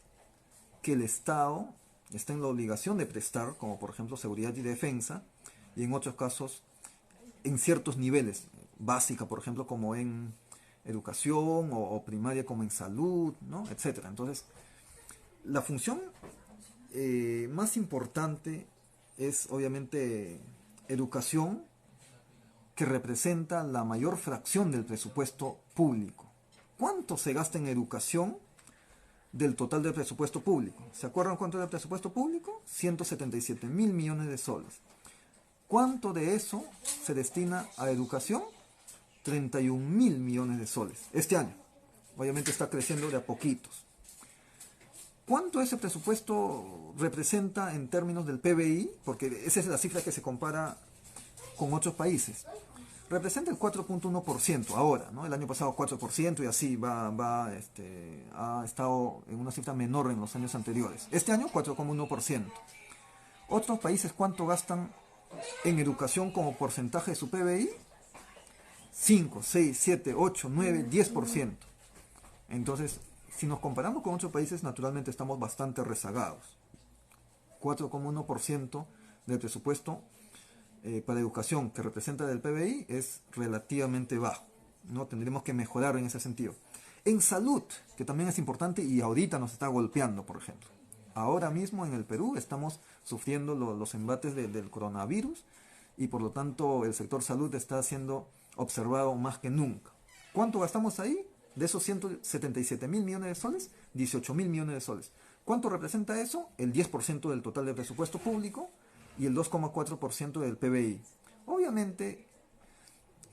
que el Estado está en la obligación de prestar, como por ejemplo seguridad y defensa, y en otros casos en ciertos niveles, básica por ejemplo como en educación o primaria como en salud, ¿no? Etcétera. Entonces, la función más importante es obviamente educación, que representa la mayor fracción del presupuesto público. ¿Cuánto se gasta en educación del total del presupuesto público? ¿Se acuerdan cuánto era el presupuesto público? 177.000 millones de soles. ¿Cuánto de eso se destina a educación? 31.000 millones de soles. Este año. Obviamente está creciendo de a poquitos. ¿Cuánto ese presupuesto representa en términos del PBI? Porque esa es la cifra que se compara con otros países. Representa el 4.1% ahora, ¿no? El año pasado 4% y así ha estado en una cifra menor en los años anteriores. Este año 4,1%. Otros países, ¿cuánto gastan en educación como porcentaje de su PBI? 5, 6, 7, 8, 9, 10%. Entonces, si nos comparamos con otros países, naturalmente estamos bastante rezagados. 4,1% del presupuesto para educación que representa del PBI es relativamente bajo, ¿no? Tendremos que mejorar en ese sentido. En salud, que también es importante y ahorita nos está golpeando, por ejemplo. Ahora mismo en el Perú estamos sufriendo los embates del coronavirus y por lo tanto el sector salud está siendo observado más que nunca. ¿Cuánto gastamos ahí? De esos 177.000 millones de soles, 18.000 millones de soles. ¿Cuánto representa eso? El 10% del total del presupuesto público y el 2,4% del PBI. Obviamente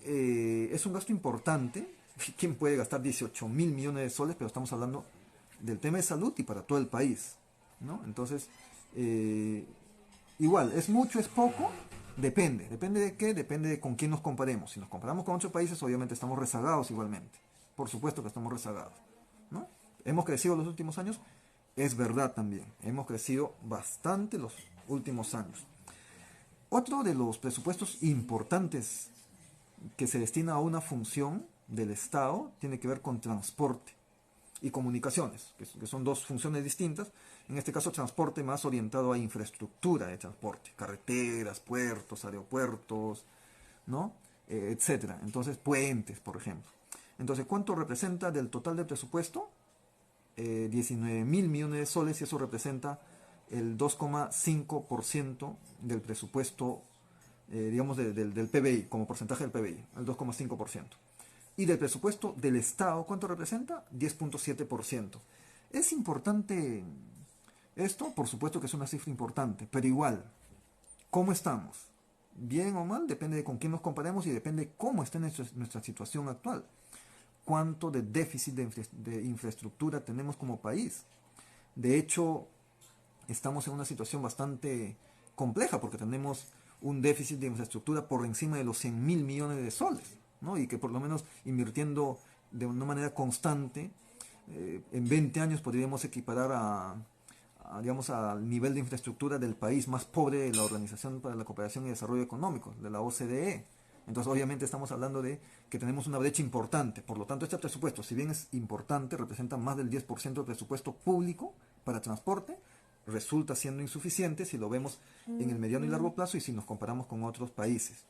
es un gasto importante. ¿Quién puede gastar 18.000 millones de soles? Pero estamos hablando del tema de salud y para todo el país, ¿no? Entonces, igual, ¿es mucho, es poco? Depende. ¿Depende de qué? Depende de con quién nos comparemos. Si nos comparamos con otros países, obviamente estamos rezagados igualmente. Por supuesto que estamos rezagados, ¿no? ¿Hemos crecido los últimos años? Es verdad también. Hemos crecido bastante los últimos años. Otro de los presupuestos importantes que se destina a una función del Estado tiene que ver con transporte y comunicaciones, que son dos funciones distintas. En este caso, transporte más orientado a infraestructura de transporte, carreteras, puertos, aeropuertos, ¿no? Etcétera. Entonces, puentes, por ejemplo. Entonces, ¿cuánto representa del total del presupuesto? 19 mil millones de soles, y eso representa el 2,5% del presupuesto, digamos, del PBI, como porcentaje del PBI, el 2,5%. Y del presupuesto del Estado, ¿cuánto representa? 10,7%. Es importante esto, por supuesto que es una cifra importante, pero igual, ¿cómo estamos? ¿Bien o mal? Depende de con quién nos comparemos y depende cómo está nuestra situación actual. ¿Cuánto de déficit de infraestructura tenemos como país? De hecho, estamos en una situación bastante compleja porque tenemos un déficit de infraestructura por encima de los 100 mil millones de soles, ¿no? Y que por lo menos invirtiendo de una manera constante, en 20 años podríamos equiparar digamos, al nivel de infraestructura del país más pobre de la Organización para la Cooperación y Desarrollo Económico, de la OCDE. Entonces, obviamente, estamos hablando de que tenemos una brecha importante. Por lo tanto, este presupuesto, si bien es importante, representa más del 10% del presupuesto público para transporte, resulta siendo insuficiente si lo vemos en el mediano y largo plazo y si nos comparamos con otros países.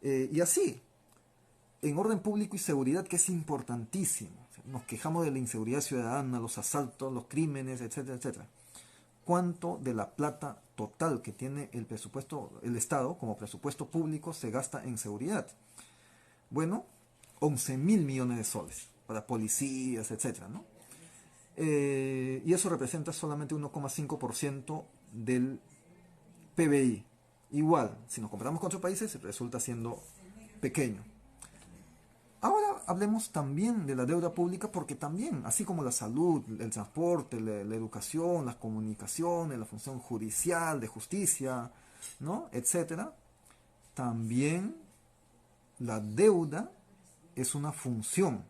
Y así, en orden público y seguridad, que es importantísimo. Nos quejamos de la inseguridad ciudadana, los asaltos, los crímenes, etcétera, etcétera. ¿Cuánto de la plata total que tiene el presupuesto, el Estado como presupuesto público se gasta en seguridad? Bueno, 11 mil millones de soles para policías, etcétera, ¿no? Y eso representa solamente 1,5% del PBI. Igual, si nos comparamos con otros países, resulta siendo pequeño. Ahora hablemos también de la deuda pública, porque también, así como la salud, el transporte, la educación, las comunicaciones, la función judicial, de justicia, ¿no? Etcétera, también la deuda es una función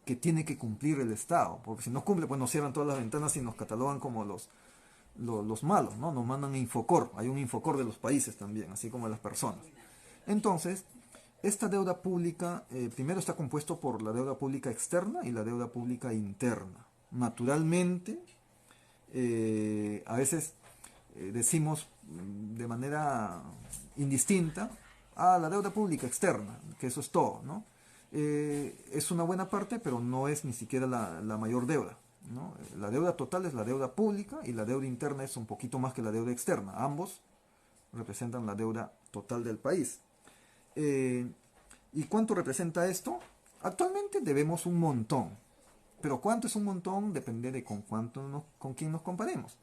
que tiene que cumplir el Estado, porque si no cumple, pues nos cierran todas las ventanas y nos catalogan como los malos, ¿no? Nos mandan a Infocor, hay un Infocor de los países también, así como de las personas. Entonces, esta deuda pública, primero está compuesto por la deuda pública externa y la deuda pública interna. Naturalmente, a veces decimos de manera indistinta, la deuda pública externa, que eso es todo, ¿no? Es una buena parte, pero no es ni siquiera la mayor deuda, ¿no? La deuda total es la deuda pública y la deuda interna es un poquito más que la deuda externa. Ambos representan la deuda total del país. ¿Y cuánto representa esto? Actualmente debemos un montón, pero ¿cuánto es un montón? Depende de con quién nos comparemos.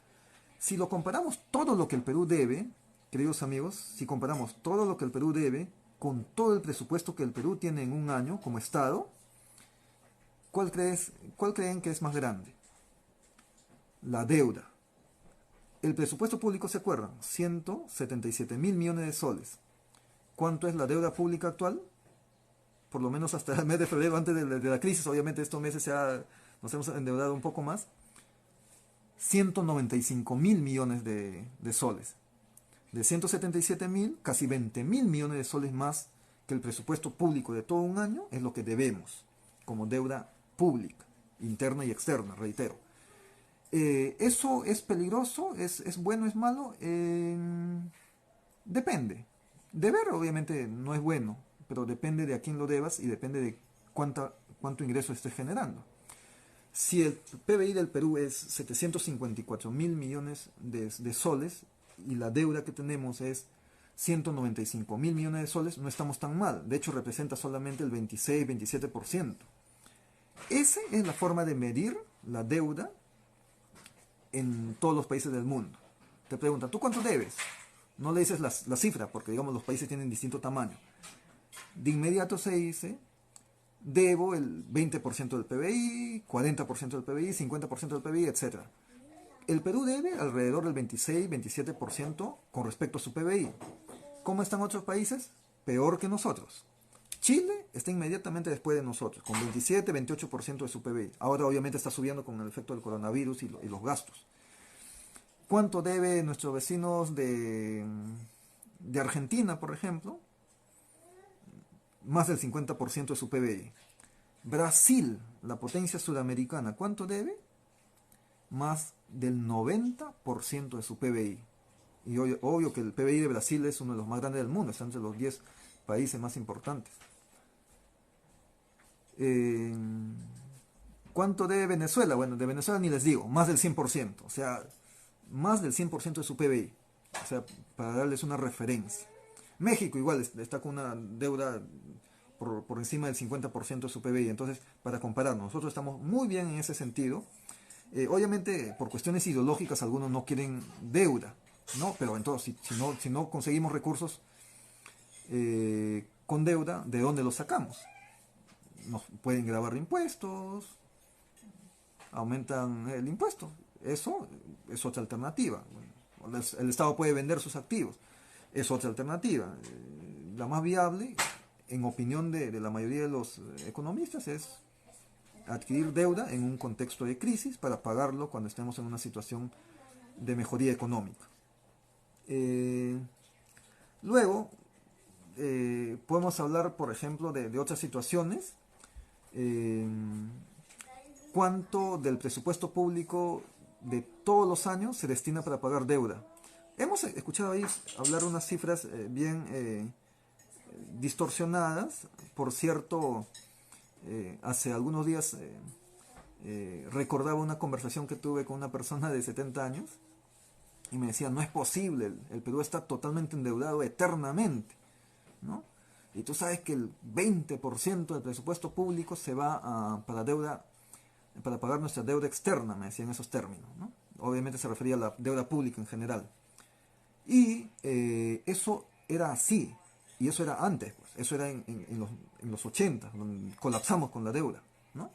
Si lo comparamos todo lo que el Perú debe, queridos amigos, si comparamos todo lo que el Perú debe con todo el presupuesto que el Perú tiene en un año como Estado, ¿cuál creen que es más grande? La deuda. El presupuesto público, ¿se acuerdan? 177 mil millones de soles. ¿Cuánto es la deuda pública actual? Por lo menos hasta el mes de febrero, antes de la crisis, obviamente estos meses nos hemos endeudado un poco más. 195 mil millones de soles. De 177 mil, casi 20 mil millones de soles más que el presupuesto público de todo un año es lo que debemos como deuda pública, interna y externa, reitero. ¿Eso es peligroso? ¿Es bueno? ¿Es malo? Depende. Deber obviamente no es bueno, pero depende de a quién lo debas y depende de cuánto ingreso estés generando. Si el PBI del Perú es 754 mil millones de soles y la deuda que tenemos es 195 mil millones de soles, no estamos tan mal. De hecho, representa solamente el 26-27%. Esa es la forma de medir la deuda en todos los países del mundo. Te preguntan, ¿tú cuánto debes? No le dices la cifra, porque digamos los países tienen distinto tamaño. De inmediato se dice, debo el 20% del PBI, 40% del PBI, 50% del PBI, etc. El Perú debe alrededor del 26-27% con respecto a su PBI. ¿Cómo están otros países? Peor que nosotros. Chile está inmediatamente después de nosotros, con 27-28% de su PBI. Ahora obviamente está subiendo con el efecto del coronavirus y los gastos. ¿Cuánto debe nuestros vecinos de Argentina, por ejemplo? Más del 50% de su PBI. Brasil, la potencia sudamericana, ¿cuánto debe? Más del 90% de su PBI. Y obvio que el PBI de Brasil es uno de los más grandes del mundo, está entre los 10 países más importantes. ¿Cuánto debe Venezuela? Bueno, de Venezuela ni les digo, más del 100%, o sea, más del 100% de su PBI, o sea, para darles una referencia. México igual está con una deuda por encima del 50% de su PBI, entonces, para compararnos, nosotros estamos muy bien en ese sentido. Obviamente, por cuestiones ideológicas, algunos no quieren deuda, ¿no? Pero entonces, si no conseguimos recursos con deuda, ¿de dónde los sacamos? Nos pueden grabar impuestos, aumentan el impuesto. Eso es otra alternativa. Bueno, el Estado puede vender sus activos. Es otra alternativa. La más viable, en opinión de la mayoría de los economistas, es adquirir deuda en un contexto de crisis para pagarlo cuando estemos en una situación de mejoría económica. Luego, podemos hablar, por ejemplo, de otras situaciones. ¿Cuánto del presupuesto público de todos los años se destina para pagar deuda? Hemos escuchado ahí hablar unas cifras bien distorsionadas. Por cierto, hace algunos días recordaba una conversación que tuve con una persona de 70 años y me decía, no es posible, el Perú está totalmente endeudado eternamente, ¿no? Y tú sabes que el 20% del presupuesto público se va para deuda, para pagar nuestra deuda externa, me decía en esos términos, ¿no? Obviamente se refería a la deuda pública en general. Y eso era así, y eso era antes, pues, eso era en los 80, donde colapsamos con la deuda, ¿no?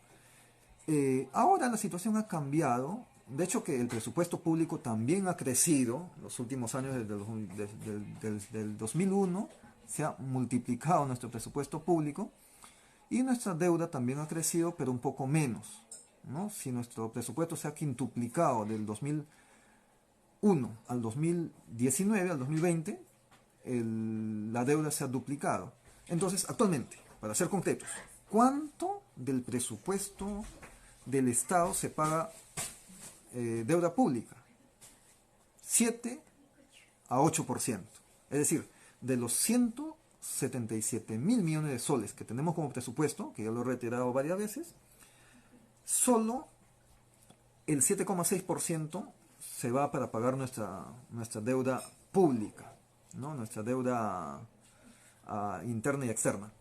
Ahora la situación ha cambiado, de hecho que el presupuesto público también ha crecido en los últimos años, desde el 2001, se ha multiplicado nuestro presupuesto público y nuestra deuda también ha crecido, pero un poco menos, ¿no? Si nuestro presupuesto se ha quintuplicado del 2001 al 2019, al 2020, la deuda se ha duplicado. Entonces, actualmente, para ser concretos, ¿cuánto del presupuesto del Estado se paga deuda pública? 7 a 8%. Es decir, de los 177.000 millones de soles que tenemos como presupuesto, que ya lo he reiterado varias veces, solo el 7,6% se va para pagar nuestra deuda pública, ¿no? Nuestra deuda interna y externa.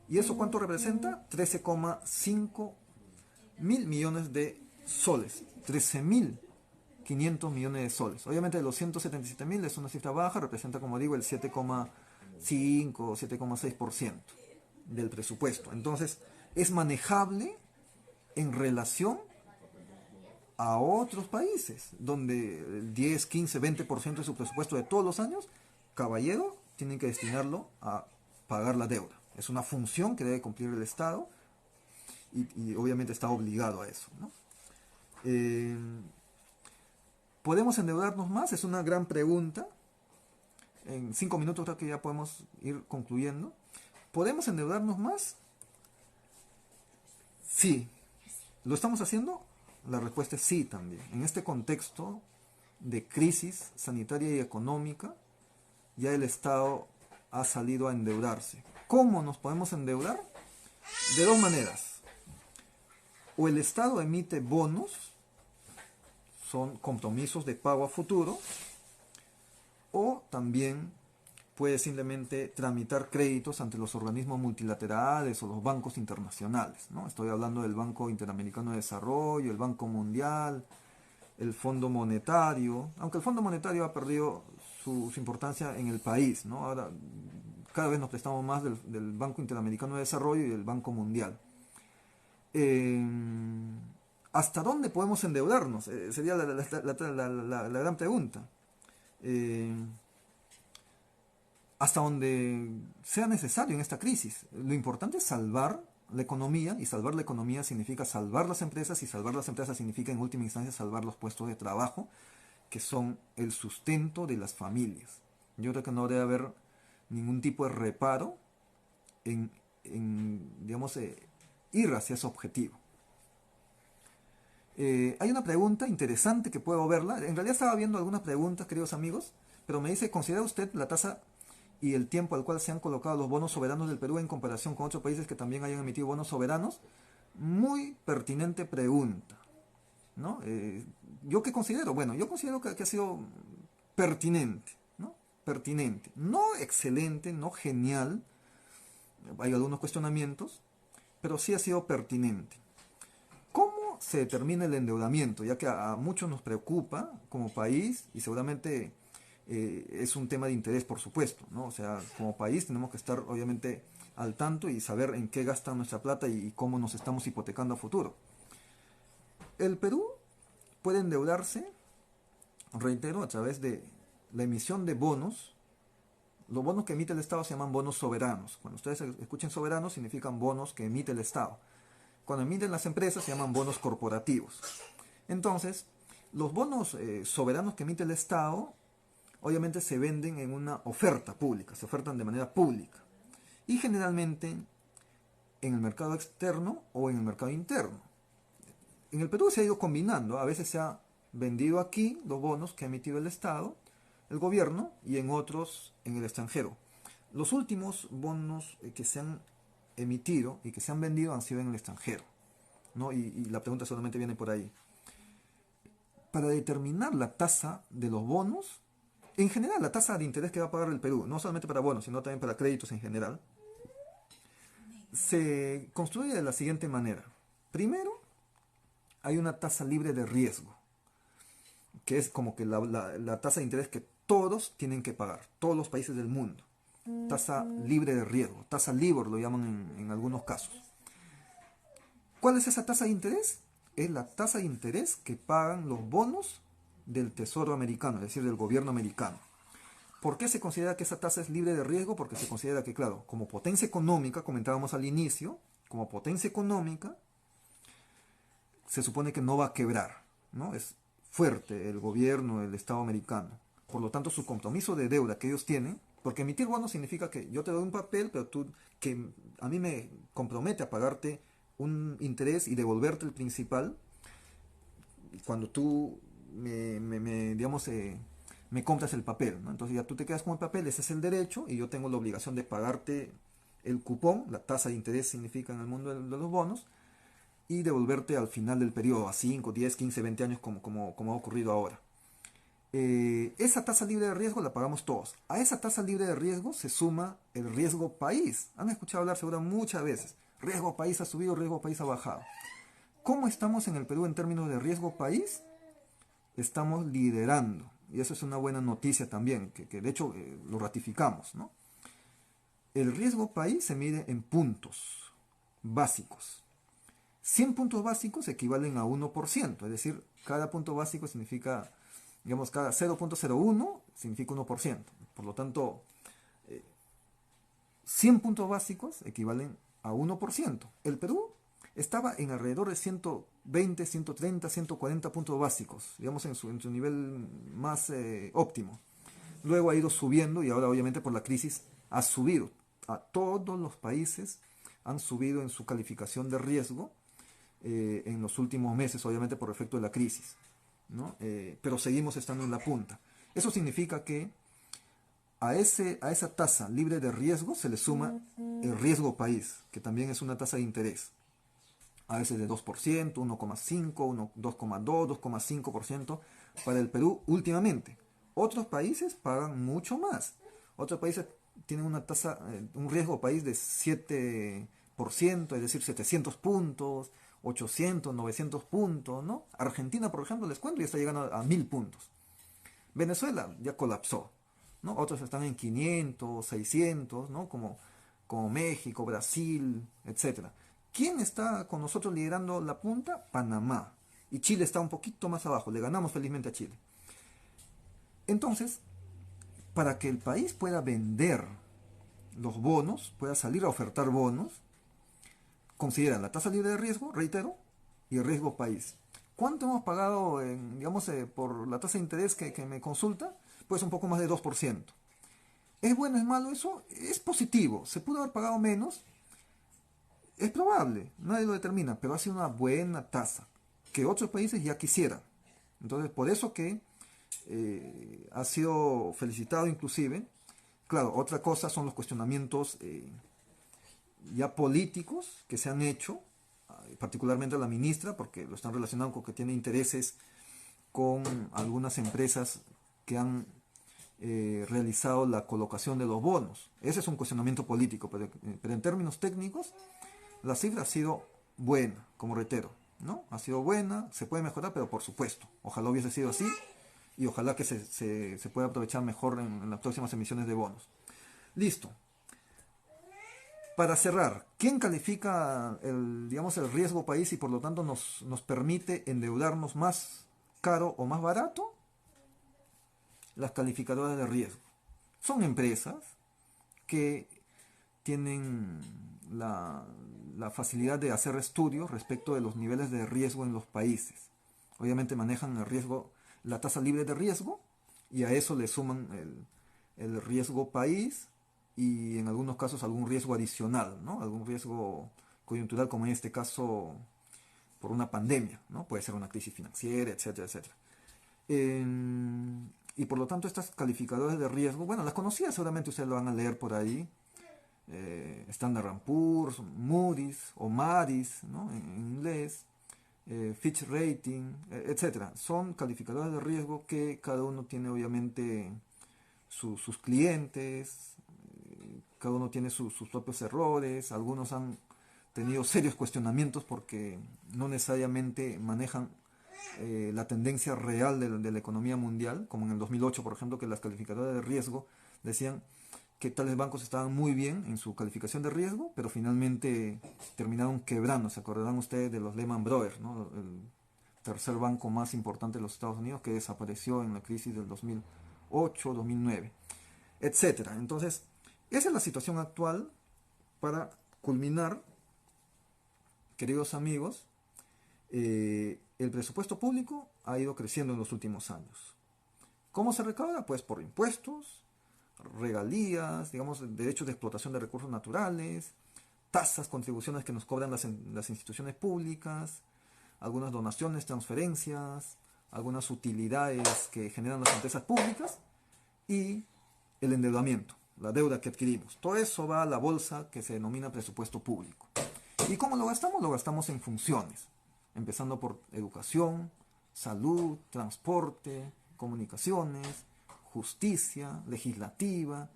¿Y eso cuánto representa? 13,5 mil millones de soles. 13.500 millones de soles. Obviamente de los 177.000 es una cifra baja, representa, como digo, el 7,5 o 7,6% del presupuesto. Entonces, es manejable en relación a otros países, donde el 10, 15, 20% de su presupuesto de todos los años, caballero, tienen que destinarlo a pagar la deuda. Es una función que debe cumplir el Estado y obviamente está obligado a eso, ¿no? ¿Podemos endeudarnos más? Es una gran pregunta. En 5 minutos creo que ya podemos ir concluyendo. ¿Podemos endeudarnos más? Sí. ¿Lo estamos haciendo? La respuesta es sí también. En este contexto de crisis sanitaria y económica, ya el Estado ha salido a endeudarse. ¿Cómo nos podemos endeudar? De dos maneras. O el Estado emite bonos, son compromisos de pago a futuro, o también puede simplemente tramitar créditos ante los organismos multilaterales o los bancos internacionales, ¿no? Estoy hablando del Banco Interamericano de Desarrollo, el Banco Mundial, el Fondo Monetario, aunque el Fondo Monetario ha perdido su importancia en el país, ¿no? Ahora cada vez nos prestamos más del Banco Interamericano de Desarrollo y del Banco Mundial. ¿Hasta dónde podemos endeudarnos? Sería la gran pregunta. Hasta donde sea necesario en esta crisis. Lo importante es salvar la economía, y salvar la economía significa salvar las empresas, y salvar las empresas significa en última instancia salvar los puestos de trabajo, que son el sustento de las familias. Yo creo que no debe haber ningún tipo de reparo en digamos, ir hacia ese objetivo. Hay una pregunta interesante que puedo verla. En realidad estaba viendo algunas preguntas, queridos amigos, pero me dice, ¿considera usted la tasa y el tiempo al cual se han colocado los bonos soberanos del Perú en comparación con otros países que también hayan emitido bonos soberanos? Muy pertinente pregunta, ¿no? ¿Yo qué considero? Bueno, yo considero que ha sido pertinente, ¿no? Pertinente. No excelente, no genial. Hay algunos cuestionamientos, pero sí ha sido pertinente. ¿Cómo se determina el endeudamiento? Ya que a muchos nos preocupa como país y seguramente es un tema de interés, por supuesto, ¿no? O sea, como país tenemos que estar obviamente al tanto y saber en qué gasta nuestra plata y cómo nos estamos hipotecando a futuro. El Perú puede endeudarse, reitero, a través de la emisión de bonos. Los bonos que emite el Estado se llaman bonos soberanos. Cuando ustedes escuchen soberanos, significan bonos que emite el Estado. Cuando emiten las empresas, se llaman bonos corporativos. Entonces, los bonos soberanos que emite el Estado, obviamente se venden en una oferta pública, se ofertan de manera pública. Y generalmente en el mercado externo o en el mercado interno. En el Perú se ha ido combinando, a veces se ha vendido aquí los bonos que ha emitido el Estado, el gobierno, y en otros en el extranjero. Los últimos bonos que se han emitido y que se han vendido han sido en el extranjero, ¿no? Y la pregunta solamente viene por ahí. Para determinar la tasa de los bonos, en general la tasa de interés que va a pagar el Perú, no solamente para bonos, sino también para créditos en general, se construye de la siguiente manera. Primero, hay una tasa libre de riesgo, que es como que la tasa de interés que todos tienen que pagar, todos los países del mundo. Tasa libre de riesgo, tasa LIBOR lo llaman en algunos casos. ¿Cuál es esa tasa de interés? Es la tasa de interés que pagan los bonos del Tesoro americano, es decir, del gobierno americano. ¿Por qué se considera que esa tasa es libre de riesgo? Porque se considera que, claro, como potencia económica, comentábamos al inicio, como potencia económica, se supone que no va a quebrar, ¿no? Es fuerte el gobierno, el Estado americano. Por lo tanto, su compromiso de deuda que ellos tienen, porque emitir bonos significa que yo te doy un papel, pero tú, que a mí me compromete a pagarte un interés y devolverte el principal, cuando tú digamos, me compras el papel, ¿no? Entonces ya tú te quedas con el papel, ese es el derecho, y yo tengo la obligación de pagarte el cupón, la tasa de interés significa en el mundo de los bonos, y devolverte al final del periodo, a 5, 10, 15, 20 años como ha ocurrido ahora. Esa tasa libre de riesgo la pagamos todos. A esa tasa libre de riesgo se suma el riesgo país. Han escuchado hablar seguro muchas veces. Riesgo país ha subido, riesgo país ha bajado. ¿Cómo estamos en el Perú en términos de riesgo país? Estamos liderando. Y eso es una buena noticia también, que de hecho lo ratificamos, ¿no? El riesgo país se mide en puntos básicos. 100 puntos básicos equivalen a 1%, es decir, cada punto básico significa, digamos, cada 0.01 significa 1%. Por lo tanto, 100 puntos básicos equivalen a 1%. El Perú estaba en alrededor de 120, 130, 140 puntos básicos, digamos, en su nivel más óptimo. Luego ha ido subiendo y ahora obviamente por la crisis ha subido. A todos los países han subido en su calificación de riesgo en los últimos meses, obviamente por efecto de la crisis, ¿no? Pero seguimos estando en la punta. Eso significa que a esa tasa libre de riesgo se le suma el riesgo país, que también es una tasa de interés. A veces de 2%, 1,5%, 2,2%, 2,5% para el Perú últimamente. Otros países pagan mucho más. Otros países tienen una tasa, un riesgo país de 7%, es decir, 700 puntos, 800, 900 puntos, ¿no? Argentina, por ejemplo, les cuento, ya está llegando a 1000 puntos. Venezuela ya colapsó, ¿no? Otros están en 500, 600, ¿no? Como México, Brasil, etcétera. ¿Quién está con nosotros liderando la punta? Panamá. Y Chile está un poquito más abajo. Le ganamos felizmente a Chile. Entonces, para que el país pueda vender los bonos, pueda salir a ofertar bonos, consideran la tasa libre de riesgo, reitero, y el riesgo país. ¿Cuánto hemos pagado, digamos, por la tasa de interés que me consulta? Pues un poco más de 2%. ¿Es bueno, es malo eso? Es positivo. ¿Se pudo haber pagado menos? Es probable, nadie lo determina, pero ha sido una buena tasa, que otros países ya quisieran. Entonces, por eso que ha sido felicitado inclusive. Claro, otra cosa son los cuestionamientos ya políticos que se han hecho particularmente a la ministra, porque lo están relacionando con que tiene intereses con algunas empresas que han realizado la colocación de los bonos. Ese es un cuestionamiento político, pero en términos técnicos, la cifra ha sido buena, como reitero, ¿no? Ha sido buena, se puede mejorar, pero por supuesto, ojalá hubiese sido así y ojalá que se pueda aprovechar mejor en las próximas emisiones de bonos. Listo. Para cerrar, ¿quién califica digamos, el riesgo país y por lo tanto nos permite endeudarnos más caro o más barato? Las calificadoras de riesgo. Son empresas que tienen la facilidad de hacer estudios respecto de los niveles de riesgo en los países. Obviamente manejan el riesgo, la tasa libre de riesgo, y a eso le suman el riesgo país y en algunos casos algún riesgo adicional, ¿no? Algún riesgo coyuntural, como en este caso por una pandemia, ¿no? Puede ser una crisis financiera, etcétera, etcétera. Y por lo tanto estas calificadoras de riesgo, bueno, las conocía, seguramente ustedes lo van a leer por ahí, Standard & Poor's, Moody's o Moody's, ¿no? en inglés, Fitch Rating, etcétera. Son calificadoras de riesgo que cada uno tiene obviamente sus clientes, cada uno tiene sus propios errores, algunos han tenido serios cuestionamientos porque no necesariamente manejan la tendencia real de la economía mundial, como en el 2008, por ejemplo, que las calificadoras de riesgo decían que tales bancos estaban muy bien en su calificación de riesgo, pero finalmente terminaron quebrando. Se acordarán ustedes de los Lehman Brothers, ¿no? El tercer banco más importante de los Estados Unidos que desapareció en la crisis del 2008, 2009, etcétera. Entonces, esa es la situación actual. Para culminar, queridos amigos, el presupuesto público ha ido creciendo en los últimos años. ¿Cómo se recauda? Pues por impuestos, regalías, digamos, derechos de explotación de recursos naturales, tasas, contribuciones que nos cobran las instituciones públicas, algunas donaciones, transferencias, algunas utilidades que generan las empresas públicas y el endeudamiento, la deuda que adquirimos. Todo eso va a la bolsa que se denomina presupuesto público. ¿Y cómo lo gastamos? Lo gastamos en funciones, empezando por educación, salud, transporte, comunicaciones, justicia, legislativa,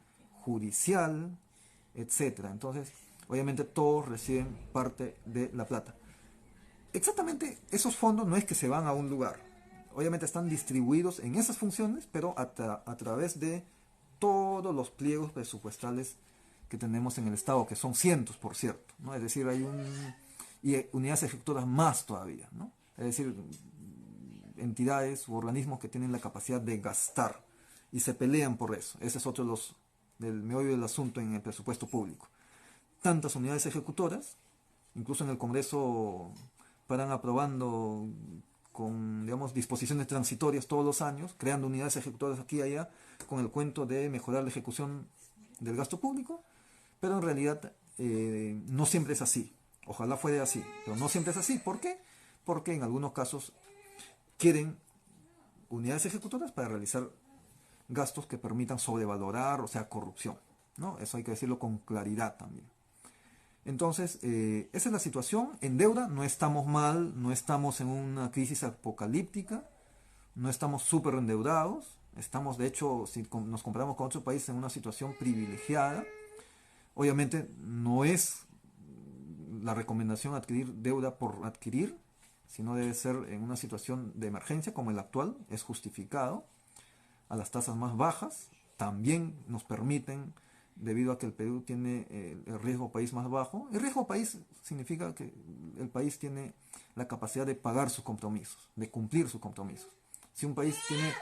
judicial, etcétera. Entonces, obviamente todos reciben parte de la plata. Exactamente, esos fondos no es que se van a un lugar. Obviamente están distribuidos en esas funciones, pero a través de todos los pliegos presupuestales que tenemos en el Estado, que son cientos, por cierto, ¿no? Es decir, y unidades ejecutoras más todavía, ¿no? Es decir, entidades u organismos que tienen la capacidad de gastar y se pelean por eso. Ese es otro del meollo del asunto en el presupuesto público. Tantas unidades ejecutoras, incluso en el Congreso paran aprobando con, digamos, disposiciones transitorias todos los años, creando unidades ejecutoras aquí y allá, con el cuento de mejorar la ejecución del gasto público, pero en realidad no siempre es así. Ojalá fuera así, pero no siempre es así. ¿Por qué? Porque en algunos casos quieren unidades ejecutoras para realizar gastos que permitan sobrevalorar, o sea, corrupción, ¿no? Eso hay que decirlo con claridad también. Entonces, esa es la situación. En deuda no estamos mal, no estamos en una crisis apocalíptica, no estamos súper endeudados, estamos, de hecho, si nos comparamos con otros países, en una situación privilegiada. Obviamente no es la recomendación adquirir deuda por adquirir, sino debe ser en una situación de emergencia como el actual, es justificado. A las tasas más bajas también nos permiten, debido a que el Perú tiene el riesgo país más bajo. El riesgo país significa que el país tiene la capacidad de pagar sus compromisos, de cumplir sus compromisos. Si un país tiene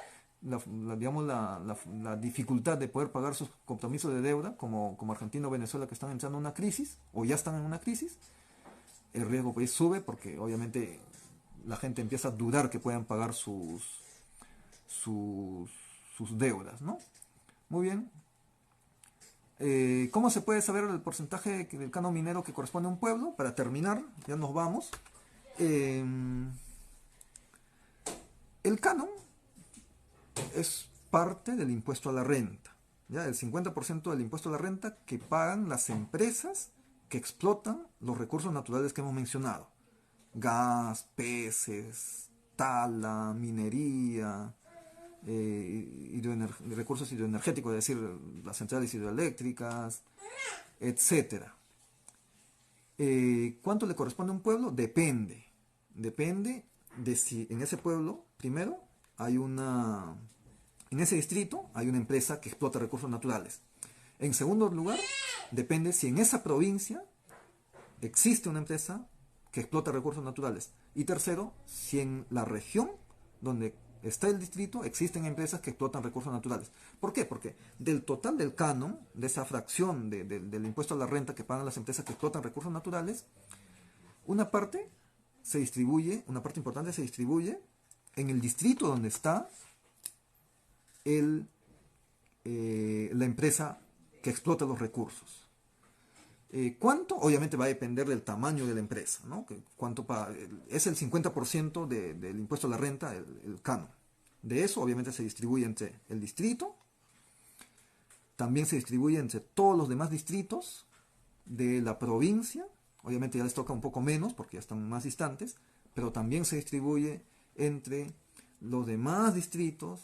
la dificultad de poder pagar sus compromisos de deuda, como Argentina o Venezuela, que están entrando en una crisis o ya están en una crisis, el riesgo país sube porque obviamente la gente empieza a dudar que puedan pagar sus deudas, ¿no? Muy bien. ¿Cómo se puede saber el porcentaje del canon minero que corresponde a un pueblo? Para terminar, ya nos vamos. El canon es parte del impuesto a la renta, ¿ya? El 50% del impuesto a la renta que pagan las empresas que explotan los recursos naturales que hemos mencionado. gas, peces, tala, minería, recursos hidroenergéticos, es decir, las centrales hidroeléctricas, etcétera. ¿Cuánto le corresponde a un pueblo? Depende. Depende de si en ese pueblo, primero, en ese distrito hay una empresa que explota recursos naturales. En segundo lugar, depende si en esa provincia existe una empresa que explota recursos naturales. Y tercero, si en la región donde está el distrito existen empresas que explotan recursos naturales. ¿Por qué? Porque del total del canon, de esa fracción del impuesto a la renta que pagan las empresas que explotan recursos naturales, una parte se distribuye, una parte importante se distribuye en el distrito donde está la empresa que explota los recursos. ¿Cuánto? Obviamente va a depender del tamaño de la empresa, ¿no? Es el 50% del impuesto a la renta, el canon. De eso obviamente se distribuye entre el distrito, también se distribuye entre todos los demás distritos de la provincia, obviamente ya les toca un poco menos porque ya están más distantes, pero también se distribuye entre los demás distritos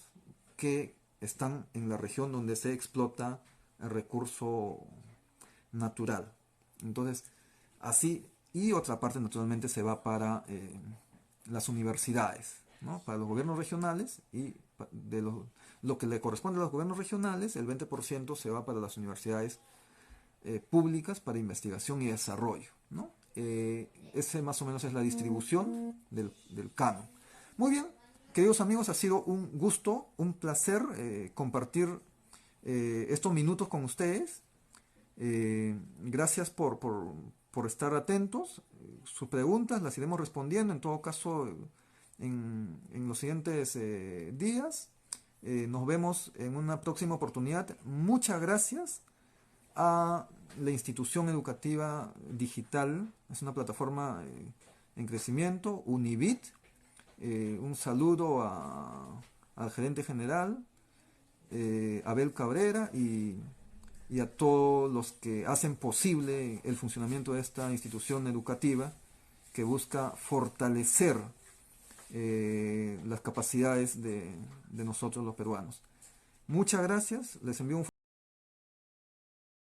que están en la región donde se explota el recurso natural. Entonces, así, y otra parte naturalmente se va para las universidades, ¿no? Para los gobiernos regionales, y de lo que le corresponde a los gobiernos regionales, el 20% se va para las universidades públicas para investigación y desarrollo, ¿no? Ese más o menos es la distribución del canon. Muy bien, queridos amigos, ha sido un gusto, un placer compartir estos minutos con ustedes. Gracias por estar atentos. Sus preguntas las iremos respondiendo en todo caso en los siguientes días. Nos vemos en una próxima oportunidad. Muchas gracias a la institución educativa digital. Es una plataforma en crecimiento, Univit. Un saludo al gerente general, Abel Cabrera, y a todos los que hacen posible el funcionamiento de esta institución educativa que busca fortalecer las capacidades de nosotros los peruanos. Muchas gracias, les envío un